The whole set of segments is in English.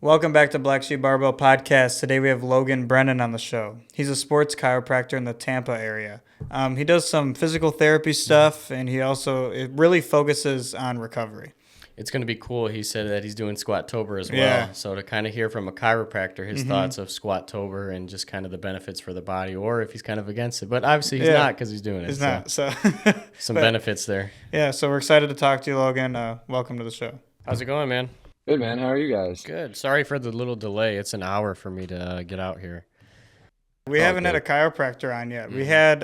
Welcome back to Blacksheep Barbell Podcast. Today we have Logan Brennan on the show. He's a sports chiropractor in the Tampa area. He does some physical therapy stuff, and it really focuses on recovery. It's going to be cool. He said that he's doing Squatober as well. Yeah. So to kind of hear from a chiropractor his thoughts of Squatober and just kind of the benefits for the body, or if he's kind of against it. But obviously he's not because he's doing it. He's not. So some benefits there. Yeah, so we're excited to talk to you, Logan. Welcome to the show. How's it going, man? Good, man. How are you guys? Good. Sorry for the little delay. It's an hour for me to get out here. We haven't had a chiropractor on yet. We had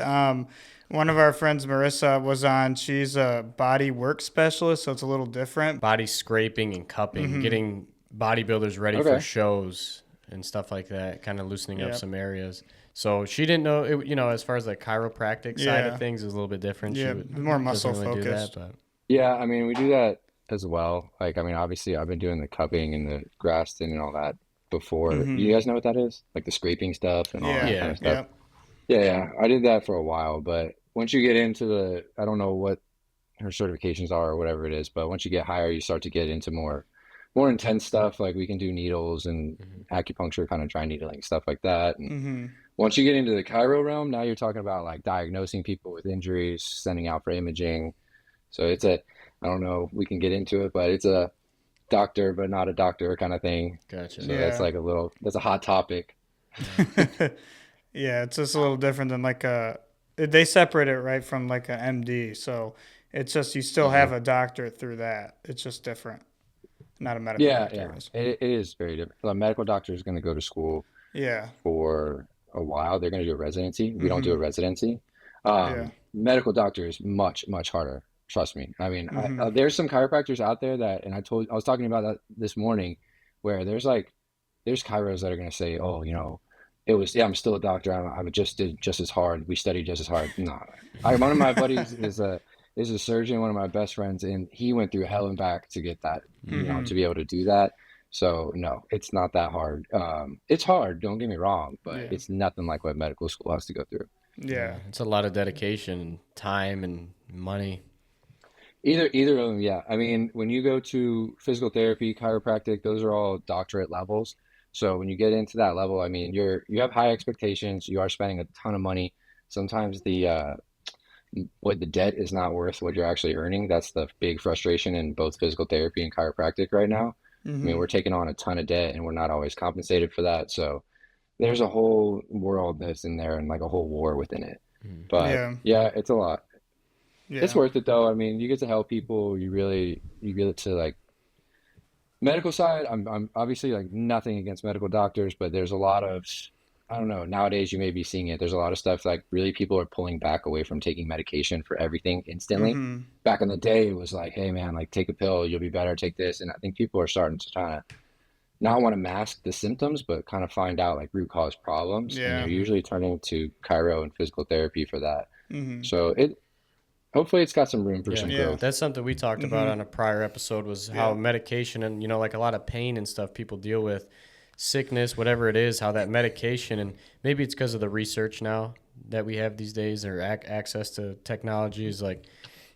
one of our friends, Marissa, was on. She's a body work specialist, so it's a little different. Body scraping and cupping, getting bodybuilders ready for shows and stuff like that, kind of loosening up some areas. So she didn't know, as far as the chiropractic side of things is a little bit different. Yeah, more muscle focused. Yeah, I mean, we do that as well. Like, I mean, obviously I've been doing the cupping and the grafting and all that before. You guys know what that is? Like the scraping stuff and all that kind of stuff. Yeah, I did that for a while, but once you get into I don't know what her certifications are or whatever it is, but once you get higher, you start to get into more intense stuff. Like we can do needles and acupuncture, kind of dry needling, stuff like that. And once you get into the chiro realm, now you're talking about like diagnosing people with injuries, sending out for imaging. So I don't know, we can get into it, but it's a doctor, but not a doctor kind of thing. Gotcha. So that's like that's a hot topic. Yeah, it's just a little different than they separate it right from like a MD. So it's just, you still have a doctor through that. It's just different. Not a medical doctor. Yeah. It is very different. A medical doctor is going to go to school for a while. They're going to do a residency. We don't do a residency. Medical doctor is much, much harder. Trust me. I mean, there's some chiropractors out there that, and I was talking about that this morning, where there's chiros that are going to say, oh, I'm still a doctor. I just did just as hard. We studied just as hard. No, one of my buddies is a surgeon, one of my best friends, and he went through hell and back to get that, to be able to do that. So no, it's not that hard. It's hard. Don't get me wrong, but it's nothing like what medical school has to go through. Yeah. It's a lot of dedication, time, and money. Either of them, yeah. I mean, when you go to physical therapy, chiropractic, those are all doctorate levels. So when you get into that level, I mean, you have high expectations. You are spending a ton of money. Sometimes the debt is not worth what you're actually earning. That's the big frustration in both physical therapy and chiropractic right now. I mean, we're taking on a ton of debt and we're not always compensated for that. So there's a whole world that's in there and like a whole war within it. But yeah, it's a lot. Yeah. It's worth it though. I mean, you get to help people. You get to like medical side. I'm obviously like nothing against medical doctors, but there's a lot of, I don't know, nowadays you may be seeing it. There's a lot of stuff like really people are pulling back away from taking medication for everything instantly. Back in the day, it was like, hey man, like take a pill, you'll be better, take this. And I think people are starting to kind of not want to mask the symptoms, but kind of find out like root cause problems. And they're usually turning to chiro and physical therapy for that. So hopefully it's got some room for some growth. That's something we talked about on a prior episode was how medication and, like a lot of pain and stuff people deal with, sickness, whatever it is, how that medication, and maybe it's because of the research now that we have these days or access to technology is like,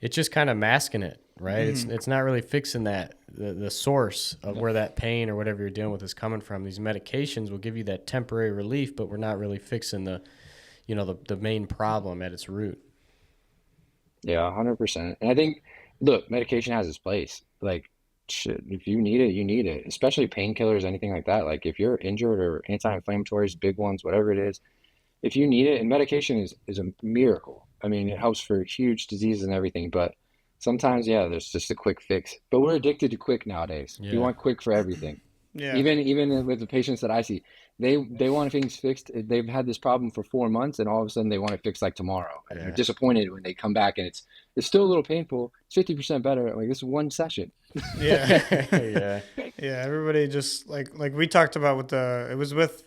it's just kind of masking it, right? It's not really fixing that, the source of where that pain or whatever you're dealing with is coming from. These medications will give you that temporary relief, but we're not really fixing the main problem at its root. Yeah, 100%. And I think, look, medication has its place. Like, shit, if you need it, you need it. Especially painkillers, anything like that. Like, if you're injured or anti-inflammatories, big ones, whatever it is, if you need it, and medication is a miracle. I mean, it helps for huge diseases and everything. But sometimes, there's just a quick fix. But we're addicted to quick nowadays. Yeah. You want quick for everything. Yeah. Even with the patients that I see, they want things fixed. They've had this problem for 4 months, and all of a sudden they want it fixed like tomorrow. And they're disappointed when they come back, and it's still a little painful. It's 50% better. Like, this is one session. Yeah. Everybody just like we talked about with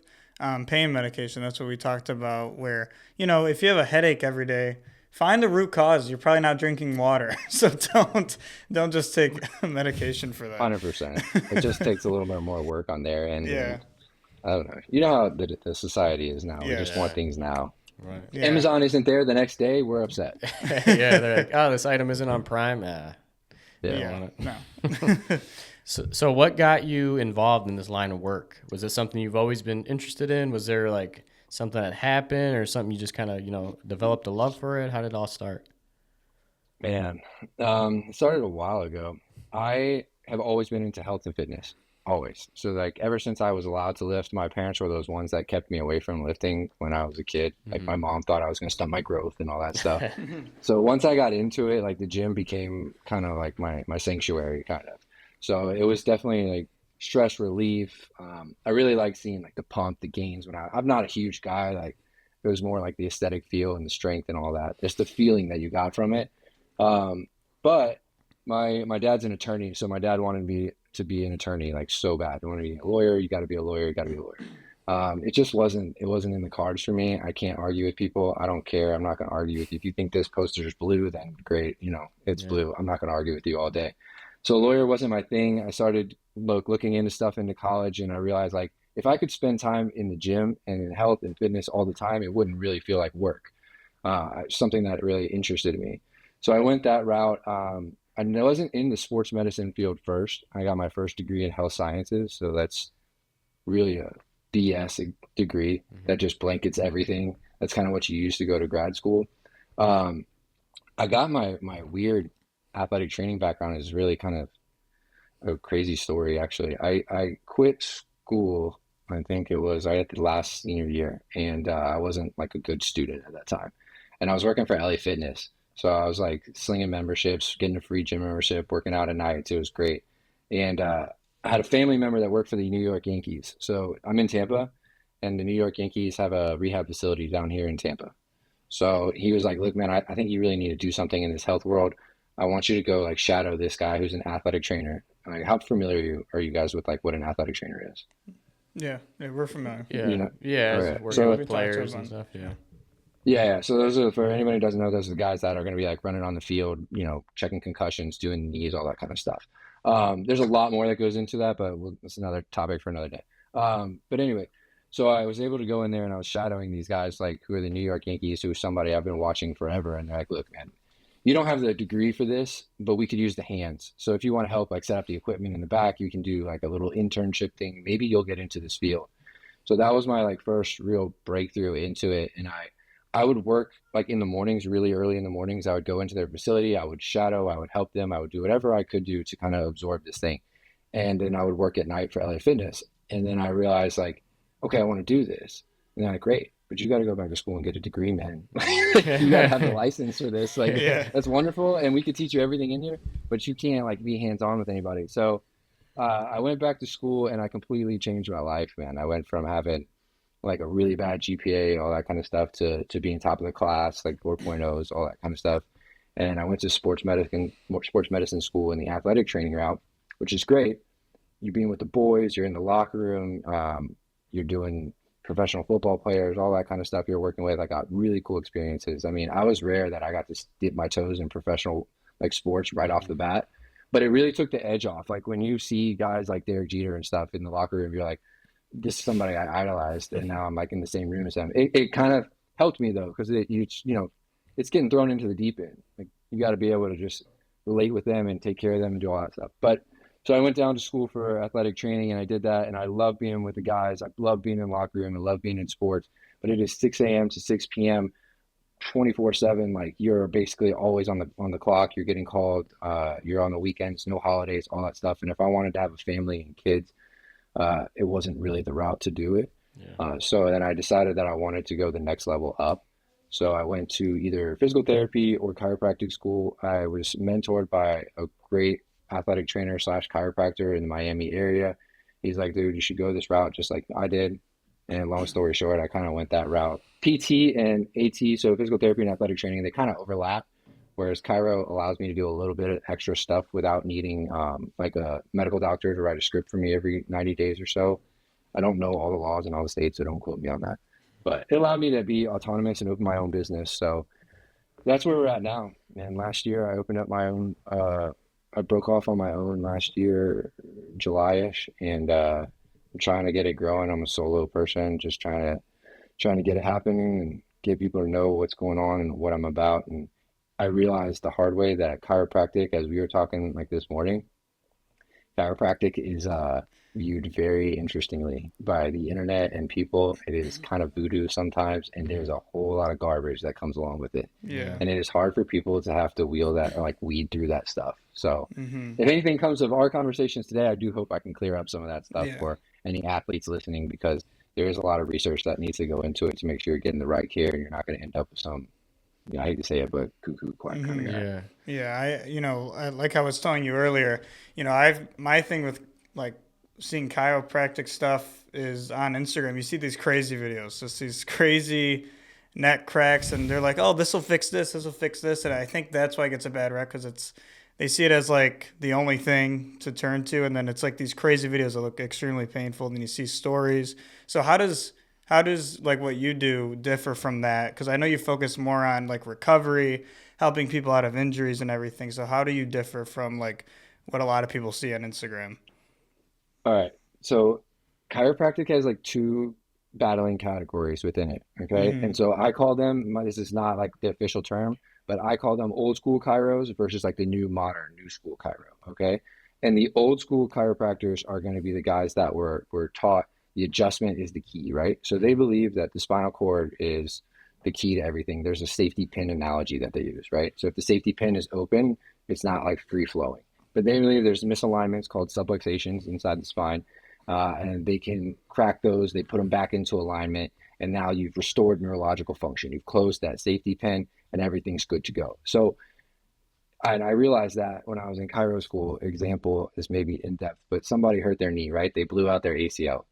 pain medication. That's what we talked about. Where if you have a headache every day, find the root cause. You're probably not drinking water, so don't just take medication for that. 100%. It just takes a little bit more work on there, and I don't know. You know how the society is now. We just want things now. Right. Yeah. Amazon isn't there the next day. We're upset. They're like, oh, this item isn't on Prime. No. So what got you involved in this line of work? Was it something you've always been interested in? Was there like something that happened or something you just kind of, developed a love for it? How did it all start? Man, it started a while ago. I have always been into health and fitness, always. So like ever since I was allowed to lift, my parents were those ones that kept me away from lifting when I was a kid. Like my mom thought I was going to stunt my growth and all that stuff. So once I got into it, like the gym became kind of like my sanctuary kind of. So it was definitely like stress relief. I really like seeing like the pump, the gains I'm not a huge guy. Like it was more like the aesthetic feel and the strength and all that. Just the feeling that you got from it. But my dad's an attorney, so my dad wanted me to be an attorney like so bad. I wanted to be a lawyer. You got to be a lawyer. You got to be a lawyer. It wasn't in the cards for me. I can't argue with people. I don't care. I'm not going to argue with you. If you think this poster is blue, then great. It's blue. I'm not going to argue with you all day. So lawyer wasn't my thing. I started looking into stuff into college, and I realized like if I could spend time in the gym and in health and fitness all the time, it wouldn't really feel like work. Something that really interested me. So I went that route. I wasn't in the sports medicine field first. I got my first degree in health sciences. So that's really a BS degree that just blankets everything. That's kind of what you use to go to grad school. I got my weird athletic training background is really kind of a crazy story, actually. I quit school, I think it was, I had the last senior year, and I wasn't like a good student at that time. And I was working for LA Fitness. So I was like slinging memberships, getting a free gym membership, working out at night. It was great. And I had a family member that worked for the New York Yankees. So I'm in Tampa, and the New York Yankees have a rehab facility down here in Tampa. So he was like, look, man, I think you really need to do something in this health world. I want you to go like shadow this guy who's an athletic trainer. Like, how familiar are you guys with like what an athletic trainer is? Yeah, we're familiar. Yeah. You know? Yeah. Okay. Working So with players and stuff. Yeah. yeah. So those are, for anybody who doesn't know, those are the guys that are going to be like running on the field, checking concussions, doing knees, all that kind of stuff. There's a lot more that goes into that, but that's another topic for another day. But anyway, so I was able to go in there and I was shadowing these guys, like who are the New York Yankees, who is somebody I've been watching forever. And they're like, look, man, you don't have the degree for this, but we could use the hands. So if you want to help, like set up the equipment in the back, you can do like a little internship thing. Maybe you'll get into this field. So that was my like first real breakthrough into it. And I would work like in the mornings, really early in the mornings. I would go into their facility. I would shadow. I would help them. I would do whatever I could do to kind of absorb this thing. And then I would work at night for LA Fitness. And then I realized like, okay, I want to do this. And they're like, great, but you got to go back to school and get a degree, man. You got to have the license for this. Like, Yeah. that's wonderful. And we could teach you everything in here, but you can't like be hands-on with anybody. So I went back to school and I completely changed my life, man. I went from having like a really bad GPA and all that kind of stuff to being top of the class, like 4.0s, all that kind of stuff. And I went to sports medicine school in the athletic training route, which is great. You're being with the boys, you're in the locker room, you're doing professional football players, all that kind of stuff you're working with. I got really cool experiences. I mean, I was rare that I got to dip my toes in professional like sports right off the bat, but it really took the edge off. Like when you see guys like Derek Jeter and stuff in the locker room, you're like, this is somebody I idolized, and now I'm like in the same room as them. It kind of helped me though, because it's getting thrown into the deep end. Like you got to be able to just relate with them and take care of them and do all that stuff. But so I went down to school for athletic training and I did that, and I love being with the guys. I love being in the locker room. I love being in sports. But it is 6 a.m. to 6 p.m. 24/7. Like you're basically always on the clock. You're getting called. You're on the weekends, no holidays, all that stuff. And if I wanted to have a family and kids, it wasn't really the route to do it. Yeah. So then I decided that I wanted to go the next level up. So I went to either physical therapy or chiropractic school. I was mentored by a great athletic trainer / chiropractor in the Miami area. He's like, dude, you should go this route just like I did. And long story short, I kind of went that route. PT and AT, so physical therapy and athletic training, they kind of overlap. Whereas Chiro allows me to do a little bit of extra stuff without needing like a medical doctor to write a script for me every 90 days or so. I don't know all the laws in all the states, so don't quote me on that. But it allowed me to be autonomous and open my own business. So that's where we're at now. And last year I opened up my own, I broke off on my own last year, July-ish, and I'm trying to get it growing. I'm a solo person, just trying to get it happening and get people to know what's going on and what I'm about. And I realized the hard way that chiropractic, as we were talking like this morning, Chiropractic is viewed very interestingly by the internet and people. It is kind of voodoo sometimes, and there's a whole lot of garbage that comes along with it. Yeah. And it is hard for people to have to wheel that or like weed through that stuff. So Mm-hmm. if anything comes of our conversations today, I do hope I can clear up some of that stuff Yeah. for any athletes listening, because there is a lot of research that needs to go into it to make sure you're getting the right care and you're not going to end up with some, I hate to say it, but cuckoo quack kind of Mm-hmm. guy. Yeah. Yeah, like I was telling you earlier, my thing with like seeing chiropractic stuff is on Instagram. You see these crazy videos, just these crazy neck cracks, and they're like, "Oh, this will fix this," and I think that's why it gets a bad rep because they see it as like the only thing to turn to, and then it's like these crazy videos that look extremely painful, and then you see stories. So how does like what you do differ from that? Because I know you focus more on like recovery, helping people out of injuries and everything. So how do you differ from like what a lot of people see on Instagram? All right. So chiropractic has like two battling categories within it. Okay. Mm-hmm. And so I call them, this is not like the official term, but I call them old school chiros versus like the new modern new school chiro. Okay. And the old school chiropractors are going to be the guys that were taught the adjustment is the key, right? So they believe that the spinal cord is the key to everything. There's a safety pin analogy that they use, right? So if the safety pin is open, it's not like free flowing. But they believe there's misalignments called subluxations inside the spine, and they can crack those. They put them back into alignment, and now you've restored neurological function. You've closed that safety pin, and everything's good to go. So, and I realized that when I was in chiro school. Example is maybe in depth, but somebody hurt their knee, right? They blew out their ACL.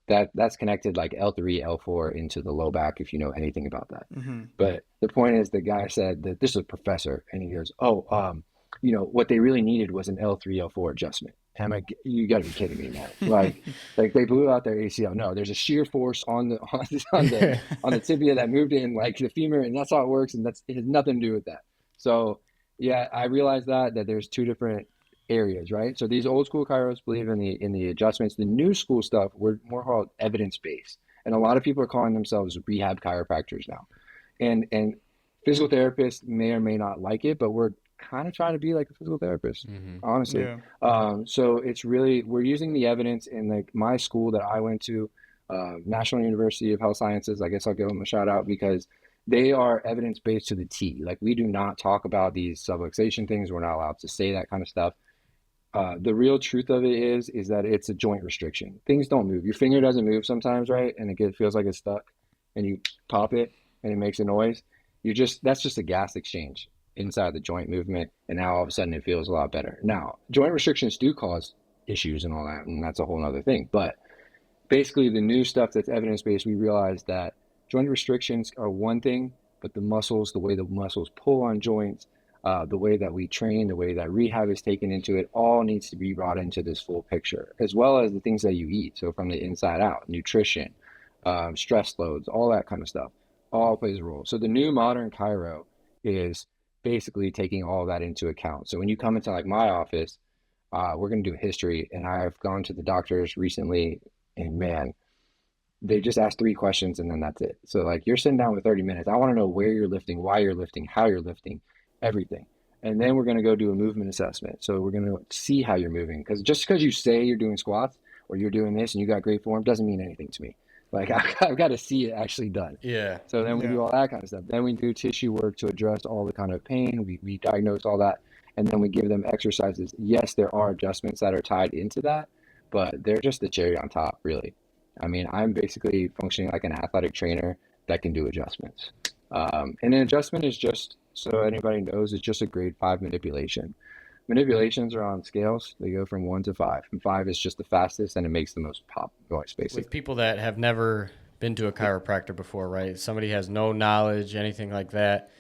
That's connected like L3, L4 into the low back, if you know anything about that. Mm-hmm. But the point is, the guy said that this is a professor, and he goes, "Oh, what they really needed was an L3, L4 adjustment." And I'm like, "You got to be kidding me, man! Like they blew out their ACL. No, there's a shear force on the on the tibia that moved in like the femur, and that's how it works, and it has nothing to do with that." So yeah, I realized that there's two different areas, right? So these old school chiros believe in the adjustments. The new school stuff, we're more called evidence based, and a lot of people are calling themselves rehab chiropractors now. And physical therapists may or may not like it, but we're kind of trying to be like a physical therapist, Mm-hmm. honestly. Yeah. So it's really, we're using the evidence in like my school that I went to, National University of Health Sciences. I guess I'll give them a shout out because they are evidence based to the T. Like we do not talk about these subluxation things. We're not allowed to say that kind of stuff. The real truth of it is that it's a joint restriction. Things don't move. Your finger doesn't move sometimes, right? And feels like it's stuck, and you pop it, and it makes a noise. That's just a gas exchange inside the joint movement, and now all of a sudden it feels a lot better. Now, joint restrictions do cause issues and all that, and that's a whole other thing. But basically, the new stuff that's evidence based, we realize that joint restrictions are one thing, but the way the muscles pull on joints, the way that we train, the way that rehab is taken into it, all needs to be brought into this full picture, as well as the things that you eat. So from the inside out, nutrition, stress loads, all that kind of stuff, all plays a role. So the new modern chiro is basically taking all that into account. So when you come into like my office, we're going to do history, and I've gone to the doctors recently, and man, they just ask three questions and then that's it. So like you're sitting down with 30 minutes. I want to know where you're lifting, why you're lifting, how you're lifting, everything. And then we're going to go do a movement assessment. So we're going to see how you're moving, because just because you say you're doing squats or you're doing this and you got great form doesn't mean anything to me. Like I've got to see it actually done. Yeah. So then we Yeah. do all that kind of stuff. Then we do tissue work to address all the kind of pain. We diagnose all that, and then we give them exercises. Yes, there are adjustments that are tied into that, but they're just the cherry on top, really. I mean, I'm basically functioning like an athletic trainer that can do adjustments. And an adjustment is just, so anybody knows, it's just a grade 5 manipulation. Manipulations are on scales. They go from 1 to 5. And 5 is just the fastest, and it makes the most pop noise, basically. With people that have never been to a chiropractor before, right? Somebody has no knowledge, anything like that.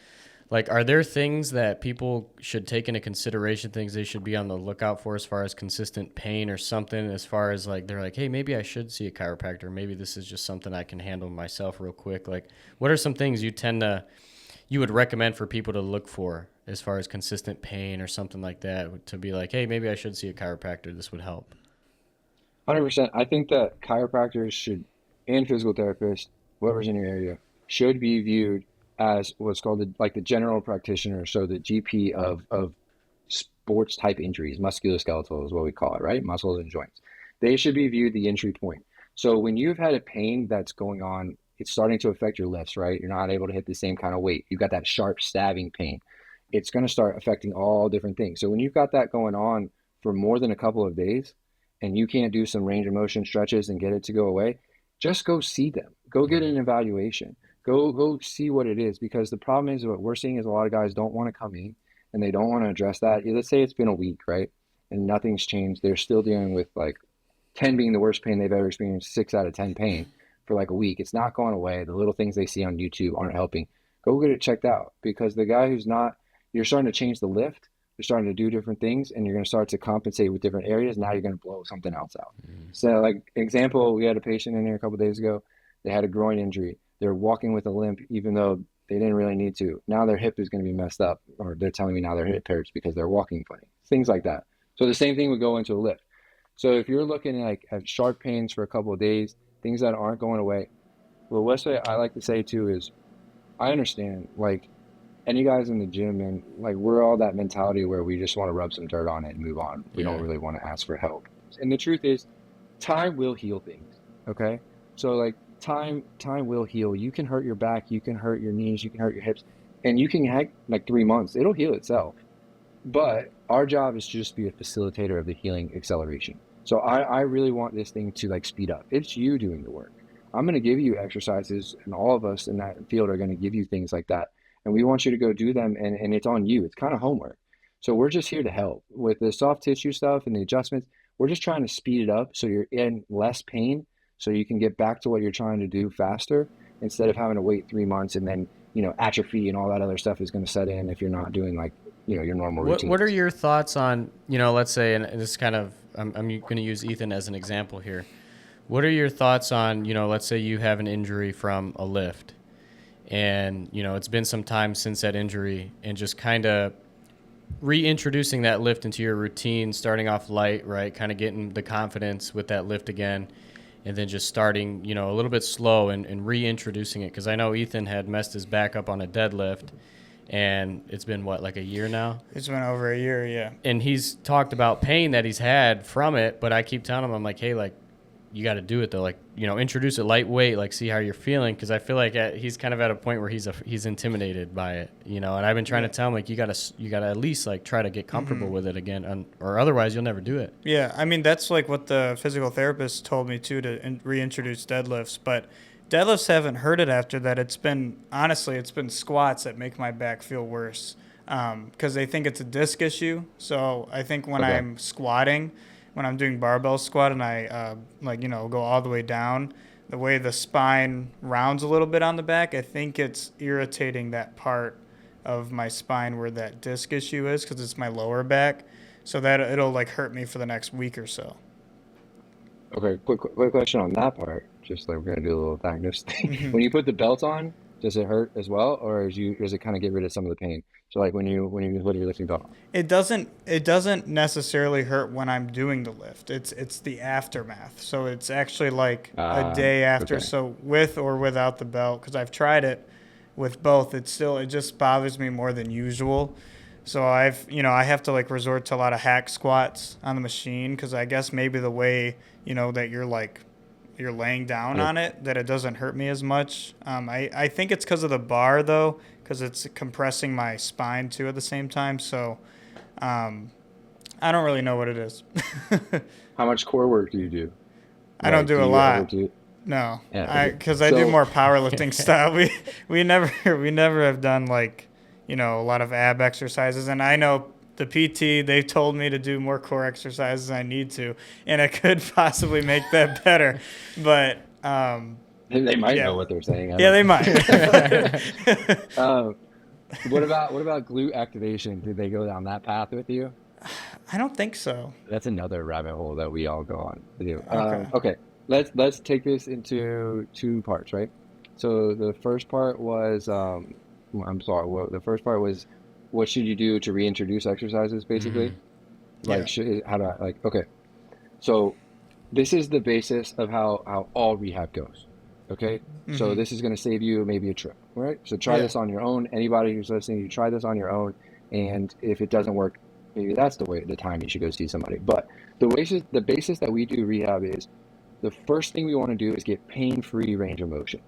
Like, are there things that people should take into consideration, things they should be on the lookout for as far as consistent pain or something, as far as like, they're like, hey, maybe I should see a chiropractor. Maybe this is just something I can handle myself real quick. Like, what are some things you would recommend for people to look for as far as consistent pain or something like that, to be like, hey, maybe I should see a chiropractor. This would help. 100%. I think that chiropractors should, and physical therapists, whoever's in your area, should be viewed as what's called like the general practitioner, so the GP of sports type injuries, musculoskeletal is what we call it, right? Muscles and joints. They should be viewed the entry point. So when you've had a pain that's going on, it's starting to affect your lifts, right? You're not able to hit the same kind of weight. You've got that sharp stabbing pain. It's going to start affecting all different things. So when you've got that going on for more than a couple of days and you can't do some range of motion stretches and get it to go away, just go see them. Go get an evaluation. Go see what it is, because the problem is what we're seeing is a lot of guys don't want to come in and they don't want to address that. Let's say it's been a week, right? And nothing's changed. They're still dealing with like 10 being the worst pain they've ever experienced, 6 out of 10 pain for like a week. It's not going away. The little things they see on YouTube aren't helping. Go get it checked out, because the guy who's not, you're starting to change the lift. You're starting to do different things, and you're going to start to compensate with different areas. Now you're going to blow something else out. So like example, we had a patient in here a couple of days ago. They had a groin injury. They're walking with a limp, even though they didn't really need to. Now their hip is going to be messed up, or they're telling me now their hip hurts because they're walking funny. Things like that. So the same thing would go into a lift. So if you're looking like at sharp pains for a couple of days, things that aren't going away, the best way I like to say too is, I understand, like, any guys in the gym, and like we're all that mentality where we just want to rub some dirt on it and move on. We don't really want to ask for help. And the truth is, time will heal things. Okay, so like time will heal. You can hurt your back, you can hurt your knees, you can hurt your hips, and you can have like 3 months. It'll heal itself. But our job is to just be a facilitator of the healing acceleration. So I really want this thing to like speed up. It's you doing the work. I'm going to give you exercises, and all of us in that field are going to give you things like that. And we want you to go do them, and it's on you. It's kind of homework. So we're just here to help with the soft tissue stuff and the adjustments. We're just trying to speed it up so you're in less pain, so you can get back to what you're trying to do faster, instead of having to wait 3 months and then, atrophy and all that other stuff is going to set in if you're not doing like, your normal routine. What are your thoughts on, let's say, and this kind of, I'm going to use Ethan as an example here. What are your thoughts on, let's say you have an injury from a lift, and, it's been some time since that injury, and just kind of reintroducing that lift into your routine, starting off light, right? Kind of getting the confidence with that lift again, and then just starting, a little bit slow and reintroducing it. Because I know Ethan had messed his back up on a deadlift, and it's been, like a year now? It's been over a year, yeah. And he's talked about pain that he's had from it, but I keep telling him, I'm like, hey, like, you got to do it though. Like, introduce it lightweight, like see how you're feeling. Cause I feel like he's kind of at a point where he's intimidated by it, and I've been trying to tell him, like, you gotta at least like try to get comfortable with it again, or otherwise you'll never do it. Yeah. I mean, that's like what the physical therapist told me too, to reintroduce deadlifts, but deadlifts haven't hurt it after that. It's been squats that make my back feel worse. Cause they think it's a disc issue. So I think when I'm squatting, when I'm doing barbell squat and I go all the way down, the way the spine rounds a little bit on the back, I think it's irritating that part of my spine where that disc issue is, because it's my lower back. So that it'll like hurt me for the next week or so. Okay, quick question on that part. Just like we're gonna do a little diagnosis thing. When you put the belt on, does it hurt as well, or does it kind of get rid of some of the pain? So like when you put your lifting belt on, it doesn't necessarily hurt when I'm doing the lift. It's the aftermath. So it's actually like a day after. Okay. So with or without the belt, because I've tried it with both, it just bothers me more than usual. So I have to like resort to a lot of hack squats on the machine, because I guess maybe the way that you're laying down on it, that it doesn't hurt me as much. I think it's because of the bar, though, because it's compressing my spine, too, at the same time. So I don't really know what it is. How much core work do you do? I don't do a lot. No, because I do more powerlifting style. We never have done, like, a lot of ab exercises. And I know the PT, they told me to do more core exercises than I need to, and I could possibly make that better. But they might know what they're saying. Yeah, they might. What about glute activation? Did they go down that path with you? I don't think so. That's another rabbit hole that we all go on to do. Okay. Let's take this into 2 parts, right? So the first part was the first part was, what should you do to reintroduce exercises, basically? Okay. So this is the basis of how all rehab goes. Okay. So this is going to save you maybe a trip, right? So try this on your own. Anybody who's listening, you try this on your own. And if it doesn't work, maybe that's the time you should go see somebody. But the basis that we do rehab is the first thing we want to do is get pain-free range of motion.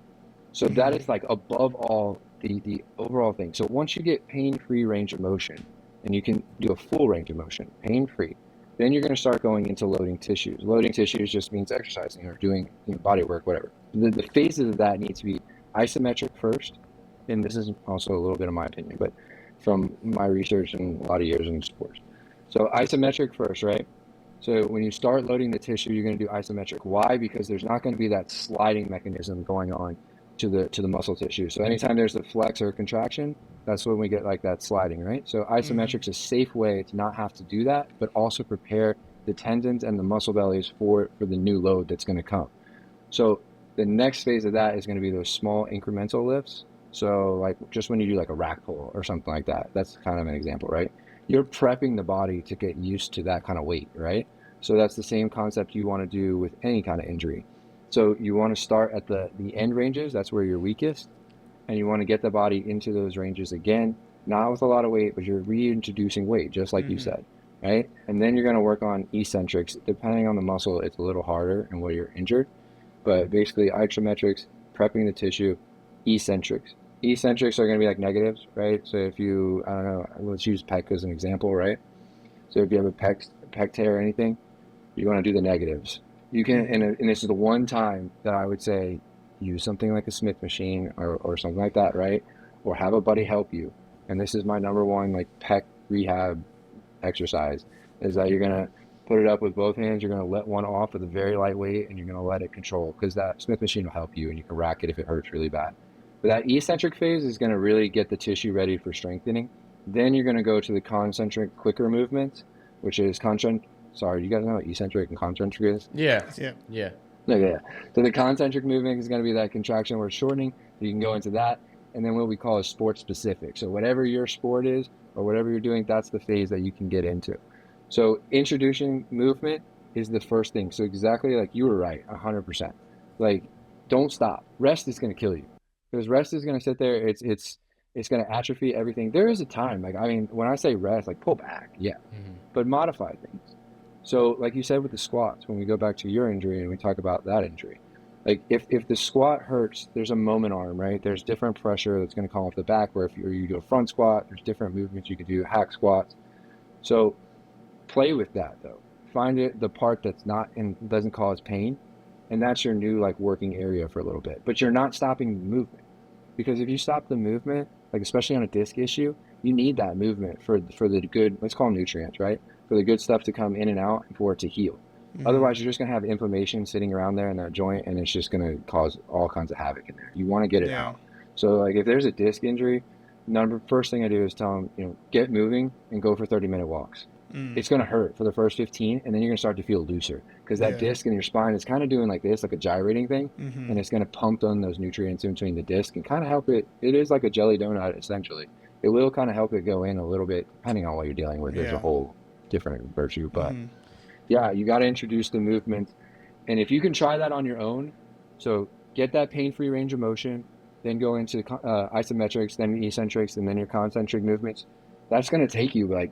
So that is like above all the overall thing. So once you get pain-free range of motion and you can do a full range of motion, pain-free, then you're going to start going into loading tissues. Loading tissues just means exercising or doing body work, whatever. The phases of that need to be isometric first. And this is also a little bit of my opinion, but from my research and a lot of years in sports. So isometric first, right? So when you start loading the tissue, you're going to do isometric. Why? Because there's not going to be that sliding mechanism going on to the muscle tissue. So anytime there's a flex or contraction, that's when we get like that sliding, right? So isometric's a safe way to not have to do that, but also prepare the tendons and the muscle bellies for the new load that's going to come. So the next phase of that is going to be those small incremental lifts. So like just when you do like a rack pull or something like that, that's kind of an example, right? You're prepping the body to get used to that kind of weight, right? So that's the same concept you want to do with any kind of injury. So you want to start at the end ranges, that's where you're weakest, and you want to get the body into those ranges again, not with a lot of weight, but you're reintroducing weight, just like you said, right? And then you're going to work on eccentrics. Depending on the muscle, it's a little harder and where you're injured, but basically isometrics, prepping the tissue, eccentrics. Eccentrics are going to be like negatives, right? So if you, I don't know, let's use pec as an example, right? So if you have a pec tear or anything, you want to do the negatives. You can, and this is the one time that I would say use something like a Smith machine or something like that, right? Or have a buddy help you. And this is my number one like pec rehab exercise, is that you're going to put it up with both hands. You're going to let one off with a very light weight, and you're going to let it control, because that Smith machine will help you, and you can rack it if it hurts really bad. But that eccentric phase is going to really get the tissue ready for strengthening. Then you're going to go to the concentric quicker movements, which is sorry, you guys know what eccentric and concentric is? Yeah. Okay. So the concentric movement is going to be that contraction where it's shortening. You can go into that. And then what we call is sports specific. So whatever your sport is or whatever you're doing, that's the phase that you can get into. So introducing movement is the first thing. So exactly like you were right, 100%. Like, don't stop. Rest is going to kill you, because rest is going to sit there. It's going to atrophy everything. There is a time, like, I mean, when I say rest, like pull back, but modify things. So like you said with the squats, when we go back to your injury and we talk about that injury, like if the squat hurts, there's a moment arm, right? There's different pressure that's going to come off the back, where if you do a front squat, there's different movements you can do, hack squats. So play with that though. Find the part that's not and doesn't cause pain, and that's your new like working area for a little bit. But you're not stopping the movement, because if you stop the movement, like especially on a disc issue, you need that movement for the good, let's call them nutrients, right? For the good stuff to come in and out and for it to heal. Otherwise, you're just going to have inflammation sitting around there in that joint, and it's just going to cause all kinds of havoc in there. You want to get it out. So like if there's a disc injury, first thing I do is tell them, get moving and go for 30-minute walks. It's going to hurt for the first 15, and then you're going to start to feel looser, because that disc in your spine is kind of doing like this, like a gyrating thing, and it's going to pump on those nutrients in between the disc and kind of help it. It is like a jelly donut, essentially. It will kind of help it go in a little bit, depending on what you're dealing with. There's a whole different virtue, but yeah, you got to introduce the movement. And if you can try that on your own, so get that pain-free range of motion, then go into isometrics, then eccentrics, and then your concentric movements, that's going to take you like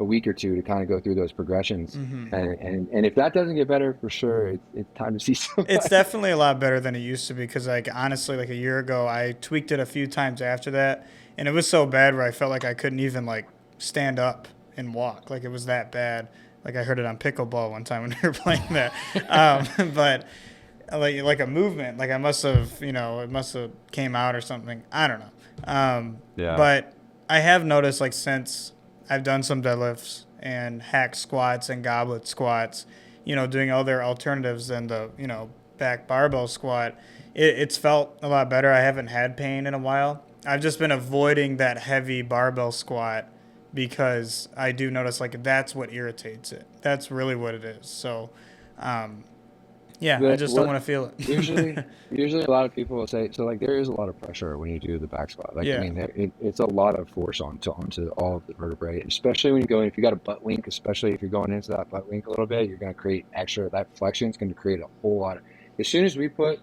a week or two to kind of go through those progressions. And if that doesn't get better, for sure, it's time to see somebody. It's definitely a lot better than it used to be, because like honestly, like a year ago, I tweaked it a few times after that, and it was so bad where I felt like I couldn't even like stand up and walk. Like it was that bad. Like I heard it on pickleball one time when we were playing that. But like a movement, like I must have, it must have came out or something. I don't know. But I have noticed, like, since I've done some deadlifts and hack squats and goblet squats, doing other alternatives than the, back barbell squat, it's felt a lot better. I haven't had pain in a while. I've just been avoiding that heavy barbell squat, because I do notice like that's what irritates it. That's really what it is. So, I just don't want to feel it. usually a lot of people will say, so like there is a lot of pressure when you do the back squat. Like, I mean, it's a lot of force onto all of the vertebrae, especially when you go in, if you got a butt wink, especially if you're going into that butt wink a little bit, you're going to create extra, that flexion is going to create a whole lot. As soon as we put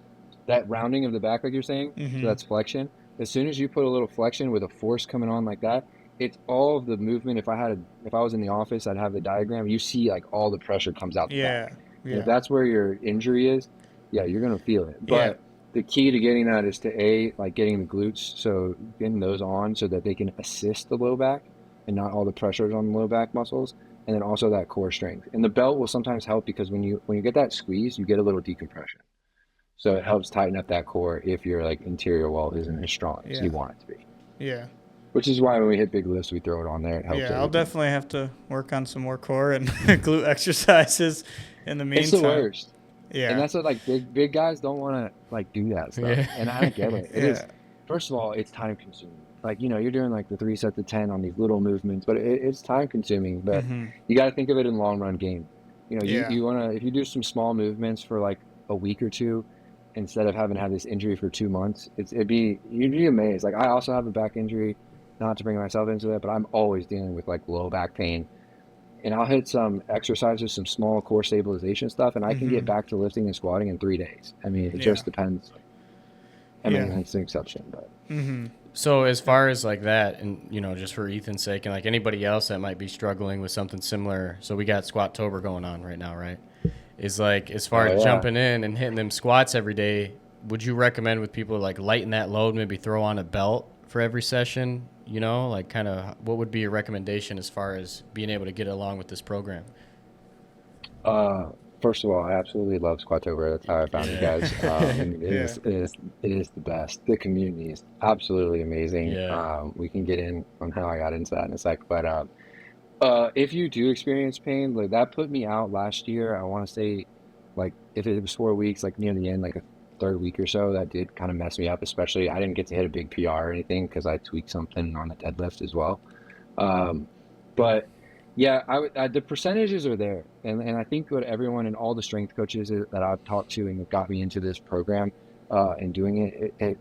that rounding of the back, like you're saying, so that's flexion. As soon as you put a little flexion with a force coming on like that, it's all of the movement. If I was in the office, I'd have the diagram. You see like all the pressure comes out the Yeah. back. And if Yeah. that's where your injury is, yeah, you're gonna feel it. Yeah. But the key to getting that is to like getting the glutes, so getting those on so that they can assist the low back and not all the pressures on the low back muscles, and then also that core strength. And the belt will sometimes help because when you get that squeeze, you get a little decompression. So it helps tighten up that core if your like interior wall isn't as strong as Yeah. you want it to be. Yeah. Which is why when we hit big lifts, we throw it on there. It helps. Yeah, I'll everything. definitely have to work on some more core and glute exercises in the meantime. It's the worst. Yeah. And that's what like big guys don't want to like do that stuff. Yeah. And I get it. It is. First of all, it's time consuming. Like, you're doing like the 3 sets of 10 on these little movements, but it's time consuming. But you got to think of it in long run game. You want to, if you do some small movements for like a week or two, instead of having had this injury for 2 months, you'd be amazed. Like, I also have a back injury, not to bring myself into it, but I'm always dealing with like low back pain. And I'll hit some exercises, some small core stabilization stuff, and I can get back to lifting and squatting in 3 days. I mean, it just depends. I mean, it's an exception, but. So as far as like that, and just for Ethan's sake, and like anybody else that might be struggling with something similar, so we got Squatober going on right now, right? Is like, as far as jumping in and hitting them squats every day, would you recommend with people like lighten that load, maybe throw on a belt for every session? Like kind of what would be your recommendation as far as being able to get along with this program? First of all, I absolutely love Squatober. That's how I found you guys. It is the best. The community is absolutely amazing. We can get in on how I got into that in a sec. But if you do experience pain, like that put me out last year. I want to say, like, if it was 4 weeks, like near the end, like a third week or so, that did kind of mess me up. Especially, I didn't get to hit a big PR or anything because I tweaked something on the deadlift as well. But yeah, the percentages are there, and I think what everyone and all the strength coaches that I've talked to and that got me into this program and doing it,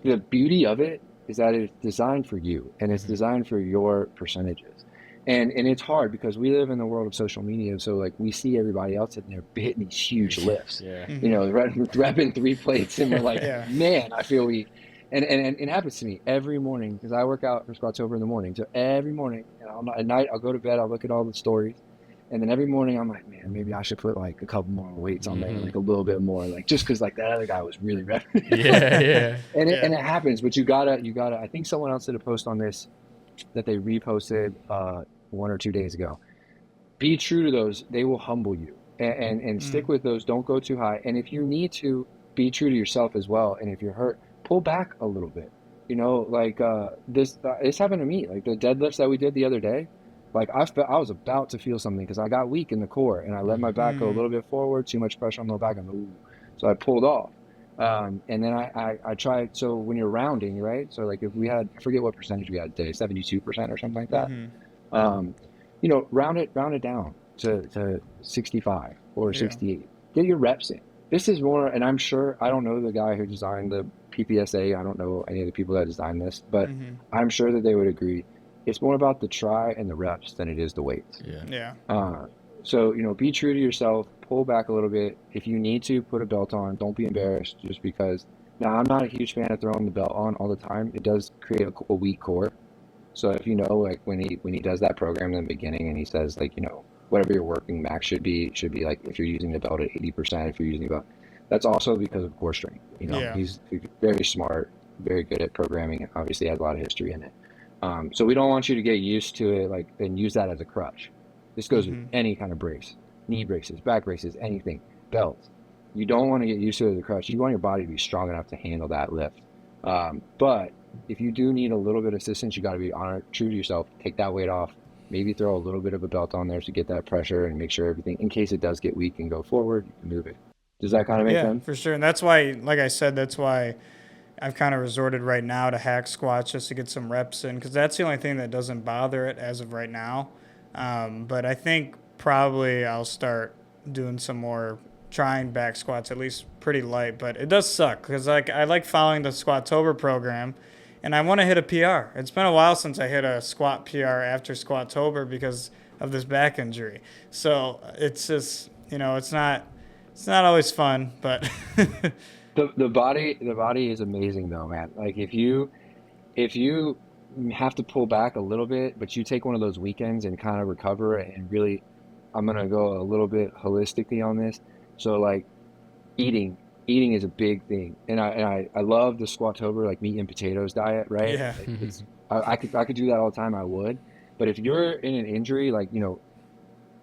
the beauty of it is that it's designed for you and it's designed for your percentages, and it's hard because we live in the world of social media, so like we see everybody else in there hitting these huge lifts, repping 3 plates, and we're like, man, I feel weak. And it happens to me every morning because I work out for Squatober in the morning. So every morning, at night, I'll go to bed, I'll look at all the stories. And then every morning, I'm like, man, maybe I should put like a couple more weights on there, like a little bit more, like just because like that other guy was really repping. And it happens, but you gotta. I think someone else did a post on this that they reposted 1 or 2 days ago. Be true to those; they will humble you, and stick with those. Don't go too high. And if you need to, be true to yourself as well. And if you're hurt, pull back a little bit, like this happened to me, like the deadlifts that we did the other day. Like I was about to feel something because I got weak in the core and I let my back go a little bit forward, too much pressure on the back, and so I pulled off. And then I tried. So when you're rounding, right? So like if we had, I forget what percentage we had today, 72% or something like that. Round it down to 65 or 68. Get your reps in. This is more, and I'm sure, I don't know the guy who designed the PPSA. I don't know any of the people that designed this, but I'm sure that they would agree. It's more about the try and the reps than it is the weights. So, be true to yourself, pull back a little bit. If you need to, put a belt on. Don't be embarrassed just because. Now, I'm not a huge fan of throwing the belt on all the time. It does create a weak core. So if like when he does that program in the beginning and he says like, whatever your working max should be like if you're using the belt at 80%, if you're using the belt, that's also because of core strength. He's very smart, very good at programming, and obviously has a lot of history in it. So we don't want you to get used to it like and use that as a crutch. This goes with any kind of brace, knee braces, back braces, anything, belts. You don't want to get used to it as a crutch. You want your body to be strong enough to handle that lift. But if you do need a little bit of assistance, you got to be true to yourself. Take that weight off. Maybe throw a little bit of a belt on there to get that pressure and make sure everything, in case it does get weak and go forward, you can move it. Does that kind of make sense? Yeah, for sure. And that's why, like I said, that's why I've kind of resorted right now to hack squats just to get some reps in, because that's the only thing that doesn't bother it as of right now. But I think probably I'll start doing some more trying back squats, at least pretty light. But it does suck because I like following the Squatober program. And I want to hit a PR. It's been a while since I hit a squat PR after Squatober because of this back injury. So it's just, it's not always fun, but the body is amazing though, man. Like if you have to pull back a little bit, but you take one of those weekends and kind of recover and really, I'm gonna go a little bit holistically on this. So like eating, eating is a big thing, and I love the Squatober like meat and potatoes diet, right? Yeah. Like it's I could do that all the time, I would. But if you're in an injury, like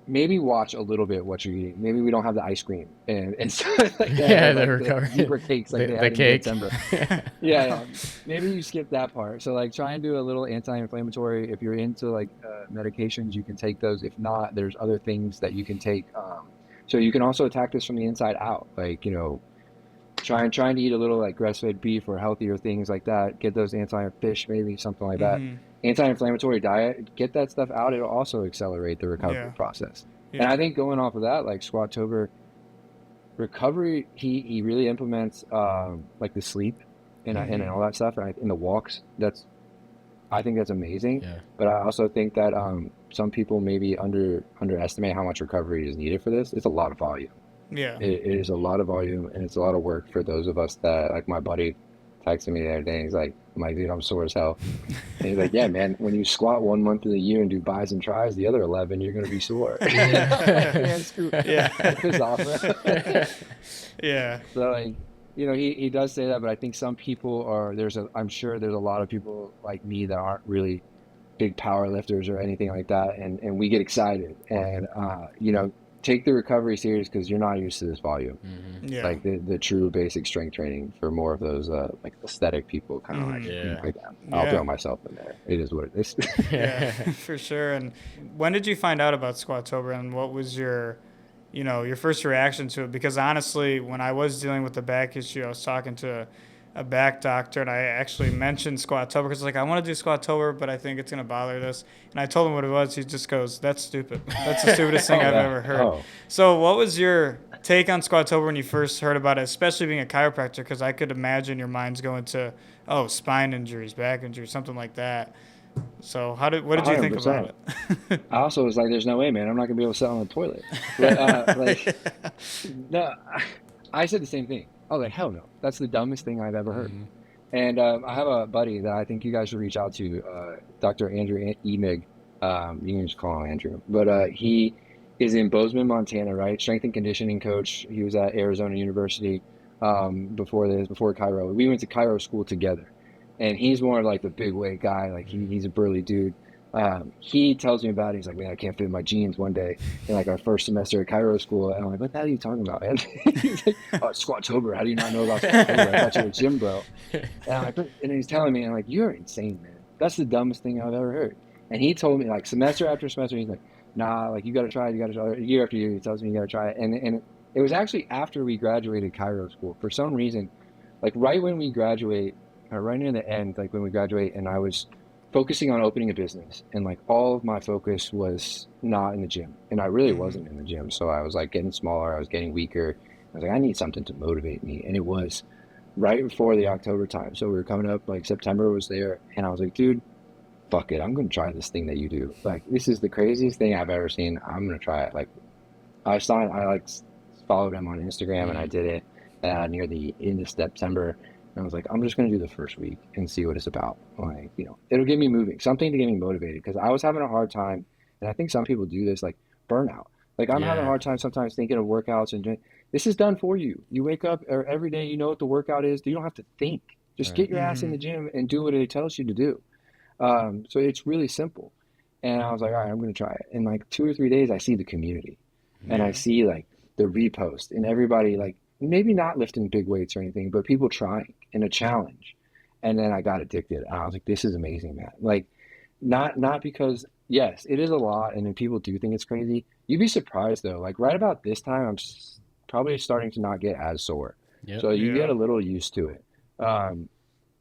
maybe watch a little bit what you're eating. Maybe we don't have the ice cream and stuff like that, or Yeah, the like the recovery, zebra cakes like they the had in cake. December. Yeah, yeah. Maybe you skip that part. So like try and do a little anti-inflammatory. If you're into like medications, you can take those. If not, there's other things that you can take. So you can also attack this from the inside out. Like, trying to eat a little like grass-fed beef or healthier things like that. Get those fish, maybe something like that. Mm-hmm. Anti-inflammatory diet, get that stuff out. It'll also accelerate the recovery Yeah. process. And Yeah. I think going off of that, like Squatober recovery, he really implements like the sleep and Mm-hmm. all that stuff, and in the walks. I think that's amazing. Yeah. But I also think that some people maybe underestimate how much recovery is needed for this. It's a lot of volume. Yeah. It is a lot of volume, and it's a lot of work for those of us that, like my buddy texted me the other day. He's like, I'm like, dude, I'm sore as hell. And he's like, yeah, man, when you squat 1 month of the year and do bis and tris, the other 11, you're going to be sore. Like, man, Yeah. piss off. Yeah. So like, he does say that, but I think some people I'm sure there's a lot of people like me that aren't really big power lifters or anything like that. And we get excited and, take the recovery serious because you're not used to this volume. Mm-hmm. Yeah. Like the true basic strength training for more of those like aesthetic people, kind of Yeah. like that. I'll Yeah. throw myself in there. It is what it is. Yeah, for sure. And when did you find out about Squatober, and what was your first reaction to it? Because honestly, when I was dealing with the back issue, I was talking to a back doctor, and I actually mentioned Squatober because like I want to do Squatober, but I think it's gonna bother this. And I told him what it was. He just goes, "That's stupid. That's the stupidest thing Oh, I've yeah. ever heard." Oh, So, what was your take on Squatober when you first heard about it, especially being a chiropractor? Because I could imagine your mind's going to, oh, spine injuries, back injuries, something like that. So, what did you think about 100%. it? I also was like, there's no way, man. I'm not gonna be able to sit on the toilet. But like, no, I said the same thing. I was like, hell no. That's the dumbest thing I've ever heard. Mm-hmm. And I have a buddy that I think you guys should reach out to, Dr. Andrew Emig. You can just call him Andrew. But he is in Bozeman, Montana, right? Strength and conditioning coach. He was at Arizona University before Cairo. We went to Cairo school together. And he's more like the big weight guy. Like he's a burly dude. He tells me about it. He's like, man, I can't fit in my jeans one day in like our first semester at Cairo school. And I'm like, what the hell are you talking about, man? He's like, oh, Squatober. How do you not know about Squatober? I thought you were a gym bro. And I'm like, and he's telling me, I'm like, you're insane, man. That's the dumbest thing I've ever heard. And he told me like semester after semester, he's like, nah, like you got to try it. You got to try it. Year after year, he tells me you got to try it. And it was actually after we graduated Cairo school. For some reason, like right when we graduate, or right near the end, like when we graduate, and I was focusing on opening a business, and like all of my focus was not in the gym, and I really Mm-hmm. wasn't in the gym. So I was like getting smaller, I was getting weaker. I was like, I need something to motivate me, and it was right before the October time. So we were coming up, like September was there, and I was like, dude, fuck it, I'm gonna try this thing that you do. Like this is the craziest thing I've ever seen. I'm gonna try it. Like I like followed him on Instagram, and I Mm-hmm. did it near the end of September. And I was like, I'm just going to do the first week and see what it's about. Like, it'll get me moving, something to get me motivated because I was having a hard time. And I think some people do this, like burnout. Like I'm having a Yeah. hard time sometimes thinking of workouts and this is done for you. You wake up or every day, you know what the workout is. You don't have to think. Just Right. get your ass in the gym and do what it tells you to do. So it's really simple. And I was like, all right, I'm going to try it. In like 2 or 3 days, I see the community and I Yeah. see like the repost and everybody like maybe not lifting big weights or anything, but people trying in a challenge. And then I got addicted. And I was like, this is amazing, man. Like not because yes, it is a lot and then people do think it's crazy. You'd be surprised though. Like right about this time, probably starting to not get as sore. Yep. So you get Yeah. a little used to it.